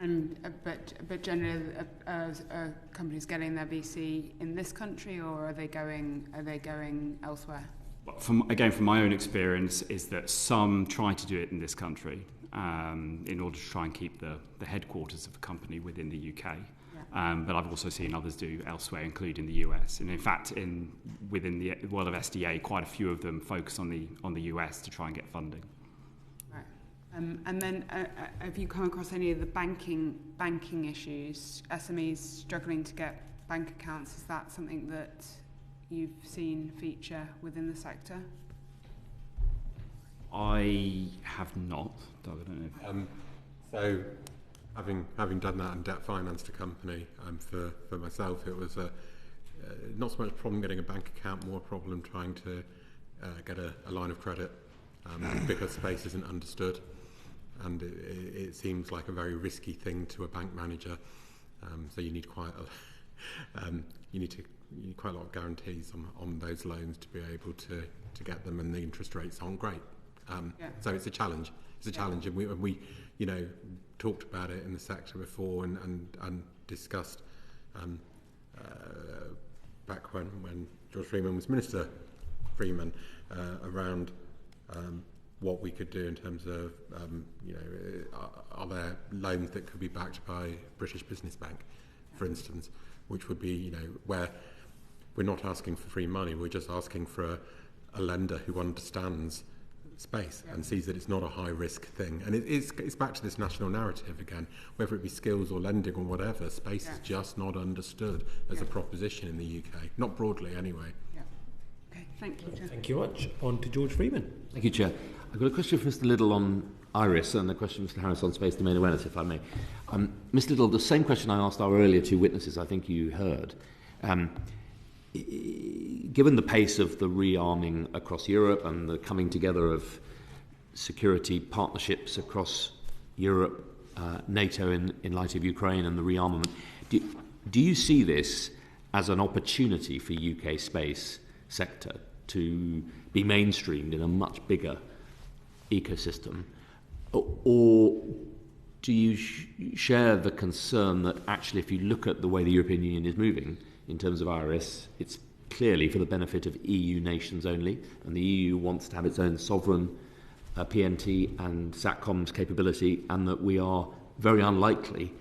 And but generally, are companies getting their VC in this country, or are they going elsewhere? Well, from my own experience, is that some try to do it in this country in order to try and keep the headquarters of the company within the UK. But I've also seen others do elsewhere, including the US. And in fact, within the world of SDA, quite a few of them focus on the US to try and get funding. Right. And then have you come across any of the banking issues? SMEs struggling to get bank accounts. Is that something that you've seen feature within the sector? I have not, Doug, I don't know. So, having done that and debt financed a company, for myself, it was not so much a problem getting a bank account, more a problem trying to get a line of credit because space isn't understood, and it seems like a very risky thing to a bank manager. So you need quite quite a lot of guarantees on those loans to be able to get them, and the interest rates aren't great. So it's a challenge. It's a challenge, and we talked about it in the sector before and discussed back when George Freeman was Minister Freeman around what we could do in terms of are there loans that could be backed by British Business Bank, for instance, which would be where we're not asking for free money, we're just asking for a lender who understands space and sees that it's not a high risk thing. And it's back to this national narrative again, whether it be skills or lending or whatever, space is just not understood as a proposition in the UK, not broadly anyway. Okay, thank you, Chair. Thank you much. On to George Freeman. Thank you, Chair. I've got a question for Mr. Liddle on IRIS and a question for Mr. Harris on space domain awareness, if I may. Mr. Liddle, the same question I asked our earlier two witnesses, I think you heard. Given the pace of the rearming across Europe and the coming together of security partnerships across Europe, NATO in light of Ukraine and the rearmament, do you see this as an opportunity for UK space sector to be mainstreamed in a much bigger ecosystem? Or do you share the concern that actually if you look at the way the European Union is moving in terms of IRIS, it's clearly for the benefit of EU nations only, and the EU wants to have its own sovereign PNT and SATCOMs capability, and that we are very unlikely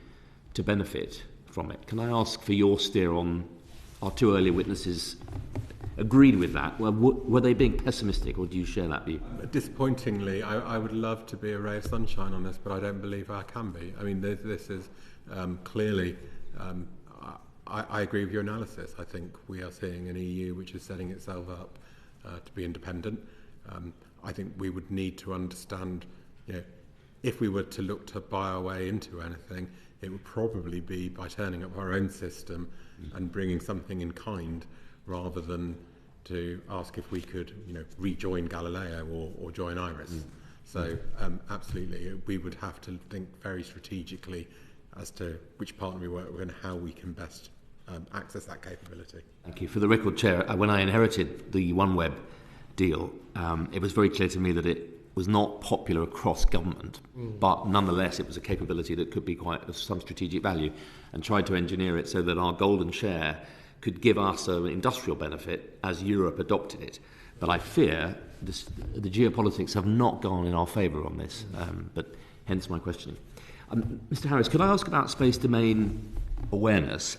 to benefit from it? Can I ask for your steer on our two earlier witnesses agreed with that? Were they being pessimistic, or do you share that view? Disappointingly, I would love to be a ray of sunshine on this, but I don't believe I can be. I mean, this is clearly... I agree with your analysis. I think we are seeing an EU which is setting itself up to be independent. I think we would need to understand, if we were to look to buy our way into anything, it would probably be by turning up our own system and bringing something in kind, rather than to ask if we could, rejoin Galileo or join IRIS. So absolutely, we would have to think very strategically as to which partner we work with and how we can best access that capability. Thank you. For the record, Chair, when I inherited the OneWeb deal, it was very clear to me that it was not popular across government, but nonetheless it was a capability that could be quite of some strategic value, and tried to engineer it so that our golden share could give us an industrial benefit as Europe adopted it. But I fear the geopolitics have not gone in our favour on this, but hence my questioning. Mr. Harris, could I ask about space domain awareness?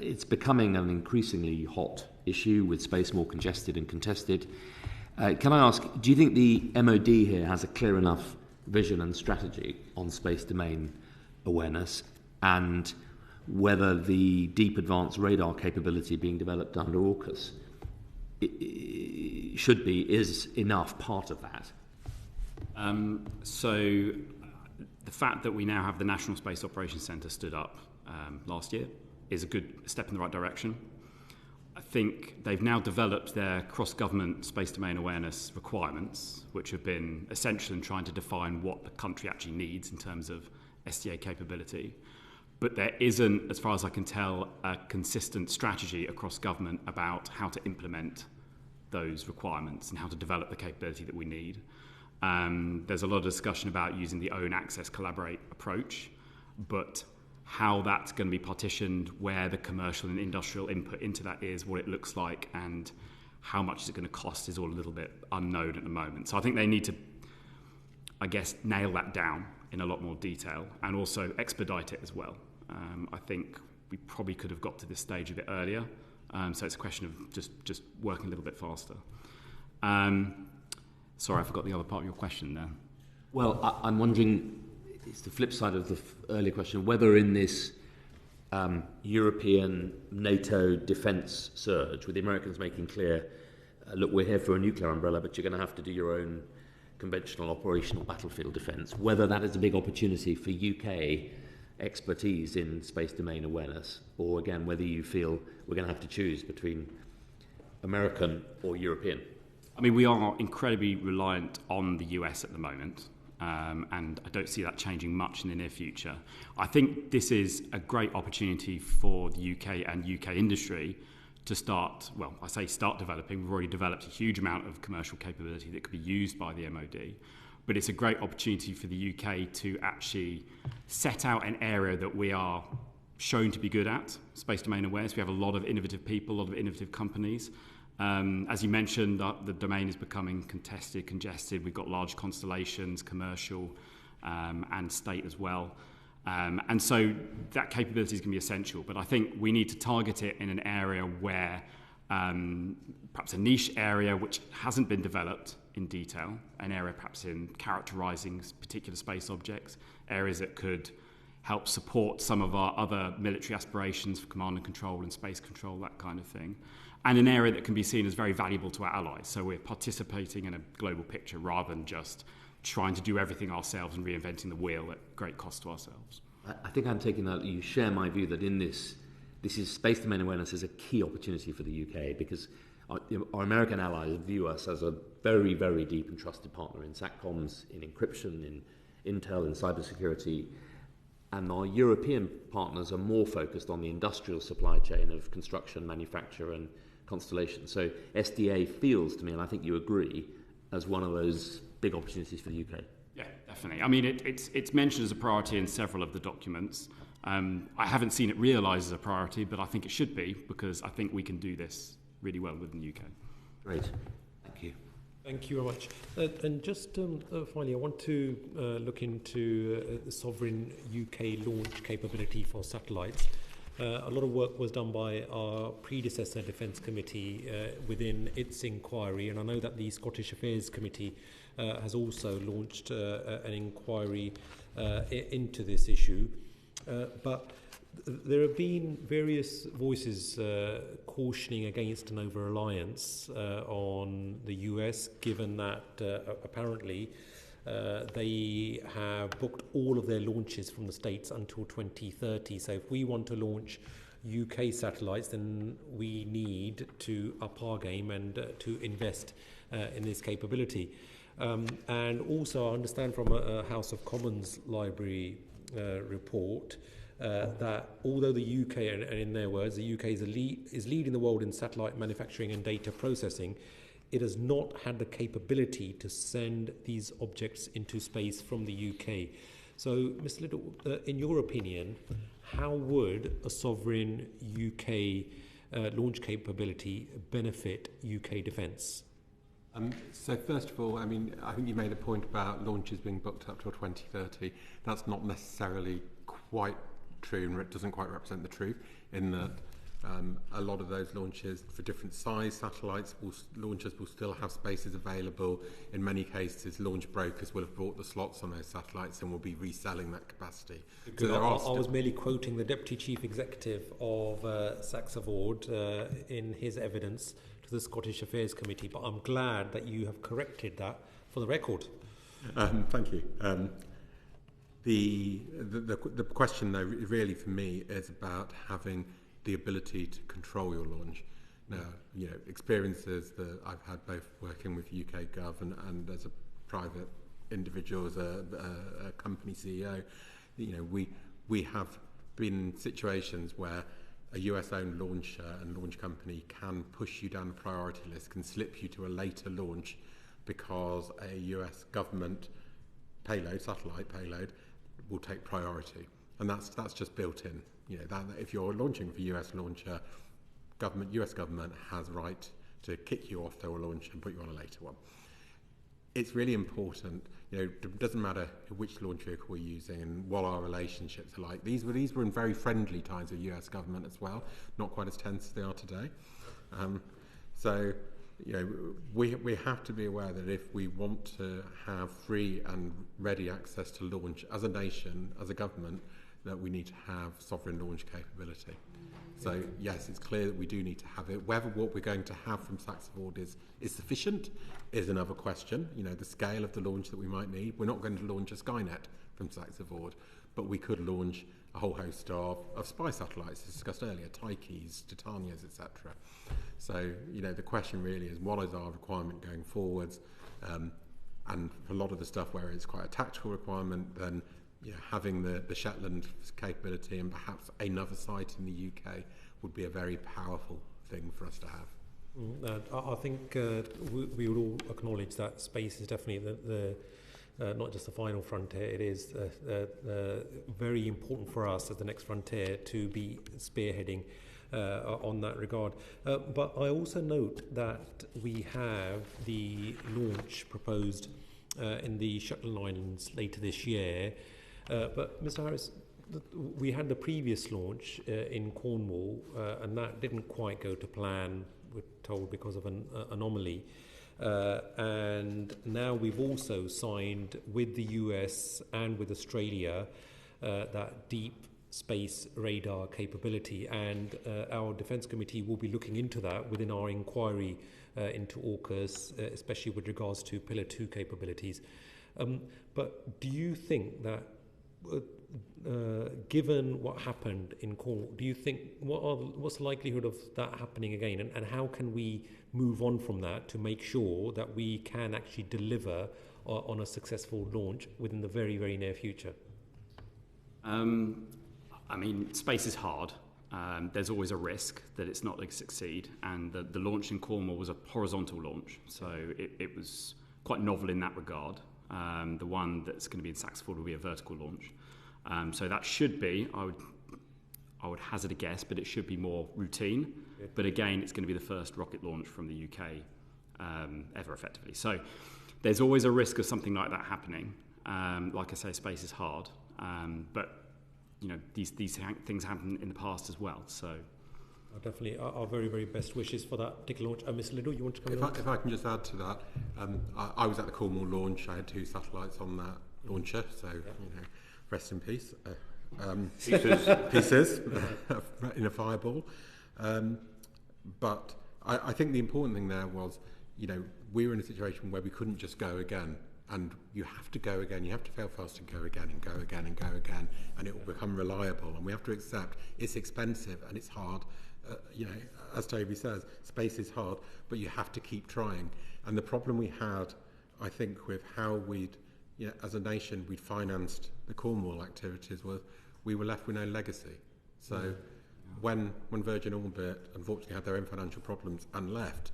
It's becoming an increasingly hot issue, with space more congested and contested. Can I ask, do you think the MOD here has a clear enough vision and strategy on space domain awareness, and whether the deep advanced radar capability being developed under AUKUS is enough part of that? So the fact that we now have the National Space Operations Centre stood up last year is a good step in the right direction. I think they've now developed their cross-government space domain awareness requirements, which have been essential in trying to define what the country actually needs in terms of SDA capability. But there isn't, as far as I can tell, a consistent strategy across government about how to implement those requirements and how to develop the capability that we need. There's a lot of discussion about using the own access collaborate approach, but how that's going to be partitioned, where the commercial and industrial input into that is, what it looks like, and how much is it going to cost is all a little bit unknown at the moment. So I think they need to, I guess, nail that down in a lot more detail and also expedite it as well. I think we probably could have got to this stage a bit earlier. So it's a question of just working a little bit faster. Sorry, I forgot the other part of your question there. Well, I'm wondering, it's the flip side of the earlier question, whether in this European NATO defence surge, with the Americans making clear, look, we're here for a nuclear umbrella, but you're going to have to do your own conventional operational battlefield defence, whether that is a big opportunity for UK expertise in space domain awareness, or again, whether you feel we're going to have to choose between American or European. I mean, we are incredibly reliant on the US at the moment, and I don't see that changing much in the near future. I think this is a great opportunity for the UK and UK industry to start developing. We've already developed a huge amount of commercial capability that could be used by the MOD, but it's a great opportunity for the UK to actually set out an area that we are shown to be good at, space domain awareness. We have a lot of innovative people, a lot of innovative companies. As you mentioned, the domain is becoming contested, congested. We've got large constellations, commercial and state as well. And so that capability is going to be essential. But I think we need to target it in an area where, perhaps a niche area which hasn't been developed in detail, an area perhaps in characterising particular space objects, areas that could help support some of our other military aspirations for command and control and space control, that kind of thing. And an area that can be seen as very valuable to our allies. So we're participating in a global picture rather than just trying to do everything ourselves and reinventing the wheel at great cost to ourselves. I think I'm taking that, you share my view that in this is space domain awareness is a key opportunity for the UK, because our American allies view us as a very, very deep and trusted partner in SATCOMs, in encryption, in intel, in cybersecurity. And our European partners are more focused on the industrial supply chain of construction, manufacture and constellation. So SDA feels to me, and I think you agree, as one of those big opportunities for the UK. Yeah, definitely. I mean, it's mentioned as a priority in several of the documents. I haven't seen it realised as a priority, but I think it should be, because I think we can do this really well within the UK. Great. Thank you. Thank you very much. And just finally, I want to look into the sovereign UK launch capability for satellites. A lot of work was done by our predecessor Defence Committee within its inquiry, and I know that the Scottish Affairs Committee has also launched an inquiry into this issue. But there have been various voices cautioning against an over-reliance on the US, given that apparently they have booked all of their launches from the States until 2030. So if we want to launch UK satellites, then we need to up our game and to invest in this capability. And also I understand from a House of Commons library report that although the UK, and in their words, the UK is leading the world in satellite manufacturing and data processing, it has not had the capability to send these objects into space from the UK. So, Mr. Liddle, in your opinion, how would a sovereign UK launch capability benefit UK defence? So first of all, I mean, I think you made a point about launches being booked up till 2030. That's not necessarily quite true, and it doesn't quite represent the truth, in that a lot of those launches for different size satellites, launchers will still have spaces available. In many cases, launch brokers will have bought the slots on those satellites and will be reselling that capacity. So I was merely quoting the Deputy Chief Executive of Saxavord in his evidence to the Scottish Affairs Committee, but I'm glad that you have corrected that for the record. Thank you. The question, though, really for me is about having the ability to control your launch. Now, you know, experiences that I've had both working with UK Gov and as a private individual, as a company CEO, you know, we have been in situations where a US-owned launcher and launch company can push you down the priority list, can slip you to a later launch because a US government payload, satellite payload, will take priority, and that's just built in. You know, that if you're launching for US launcher, US government has right to kick you off their launch and put you on a later one. It's really important. You know, it doesn't matter which launch vehicle we're using and what our relationships are like. These were in very friendly times with US government as well, not quite as tense as they are today. So, you know, we have to be aware that if we want to have free and ready access to launch as a nation, as a government, that we need to have sovereign launch capability. So yes, it's clear that we do need to have it. Whether what we're going to have from Saxford is sufficient is another question. You know, the scale of the launch that we might need. We're not going to launch a Skynet from Saxford, but we could launch a whole host of spy satellites, as discussed earlier, Tyches, Titanias, etc. So, you know, the question really is, what is our requirement going forwards? And for a lot of the stuff where it's quite a tactical requirement, then having the Shetland capability and perhaps another site in the UK would be a very powerful thing for us to have. I think we would all acknowledge that space is definitely the not just the final frontier, it is very important for us as the next frontier to be spearheading on that regard. But I also note that we have the launch proposed in the Shetland Islands later this year. But Mr. Harris, we had the previous launch in Cornwall, and that didn't quite go to plan, we're told, because of an anomaly. And now we've also signed with the US and with Australia that deep space radar capability, and our Defence Committee will be looking into that within our inquiry into AUKUS, especially with regards to Pillar 2 capabilities. But do you think that given what happened in Cornwall, do you think what's the likelihood of that happening again, and how can we move on from that to make sure that we can actually deliver on a successful launch within the very, very near future? I mean, space is hard. There's always a risk that it's not going to succeed, and the launch in Cornwall was a horizontal launch, so it was quite novel in that regard. The one that's going to be in Saxford will be a vertical launch. So that should be, I would hazard a guess, but it should be more routine. Yeah. But again, it's going to be the first rocket launch from the UK ever, effectively. So there's always a risk of something like that happening. Like I say, space is hard. But, you know, these things happen in the past as well. So definitely our very, very best wishes for that particular launch. Mr. Liddle, you want to come in? If I can just add to that, I was at the Cornwall launch. I had 2 satellites on that launcher, so you know, rest in peace. Pieces in a fireball. But I think the important thing there was, you know, we were in a situation where we couldn't just go again. And you have to go again, you have to fail fast and go again and go again and go again, and it will become reliable. And we have to accept it's expensive and it's hard. You know, as Toby says, space is hard, but you have to keep trying. And the problem we had, I think, with how we'd, you know, as a nation, we'd financed the Cornwall activities was we were left with no legacy. So when Virgin Orbit unfortunately had their own financial problems and left,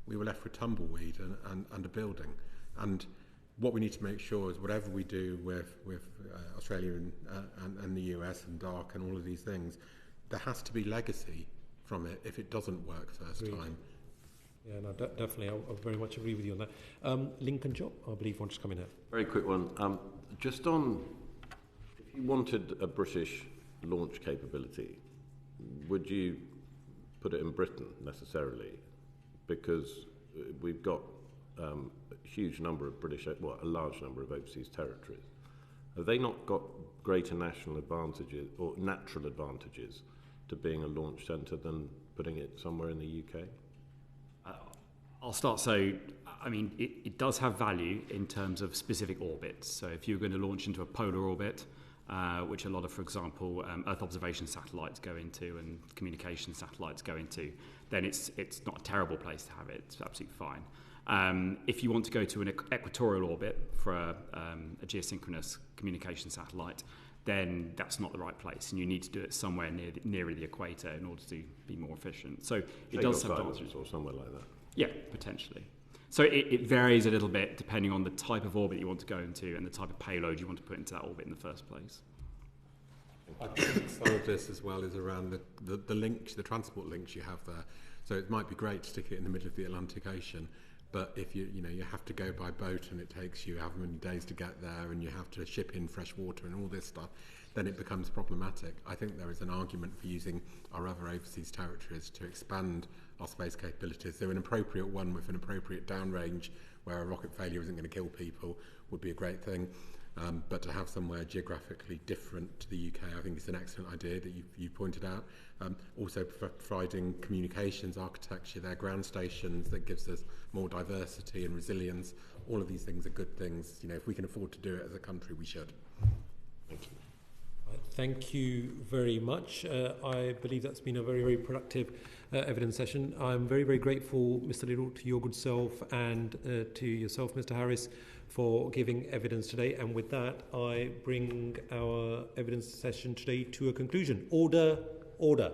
we were left with tumbleweed and a building. And what we need to make sure is whatever we do with Australia and the US and DARC and all of these things, there has to be legacy from it if it doesn't work first time. Yeah, no, definitely. I very much agree with you on that. Lincoln Job, I believe, wants to come in here. Very quick one. Just on, if you wanted a British launch capability, would you put it in Britain necessarily? Because we've got a huge number of a large number of overseas territories. Have they not got greater national advantages or natural advantages to being a launch centre than putting it somewhere in the UK? I'll start. So, I mean, it does have value in terms of specific orbits. So if you're going to launch into a polar orbit, which a lot of, for example, Earth observation satellites go into and communication satellites go into, then it's not a terrible place to have it. It's absolutely fine. If you want to go to an equatorial orbit for a geosynchronous communication satellite, then that's not the right place, and you need to do it somewhere nearer the equator in order to be more efficient. So it does have advantages. Or somewhere like that. Yeah, potentially. So it varies a little bit depending on the type of orbit you want to go into and the type of payload you want to put into that orbit in the first place. I think some of this as well is around the links, the transport links you have there. So it might be great to stick it in the middle of the Atlantic Ocean, but if you have to go by boat and it takes you however many days to get there and you have to ship in fresh water and all this stuff, then it becomes problematic. I think there is an argument for using our other overseas territories to expand our space capabilities. So an appropriate one with an appropriate downrange where a rocket failure isn't going to kill people would be a great thing. but to have somewhere geographically different to the UK, I think it's an excellent idea that you pointed out. Also providing communications architecture, their ground stations that gives us more diversity and resilience. All of these things are good things. You know, if we can afford to do it as a country, we should. Thank you. Thank you very much. I believe that's been a very, very productive evidence session. I'm very, very grateful, Mr. Liddle, to your good self and to yourself, Mr. Harris, for giving evidence today. And with that, I bring our evidence session today to a conclusion. Order, order.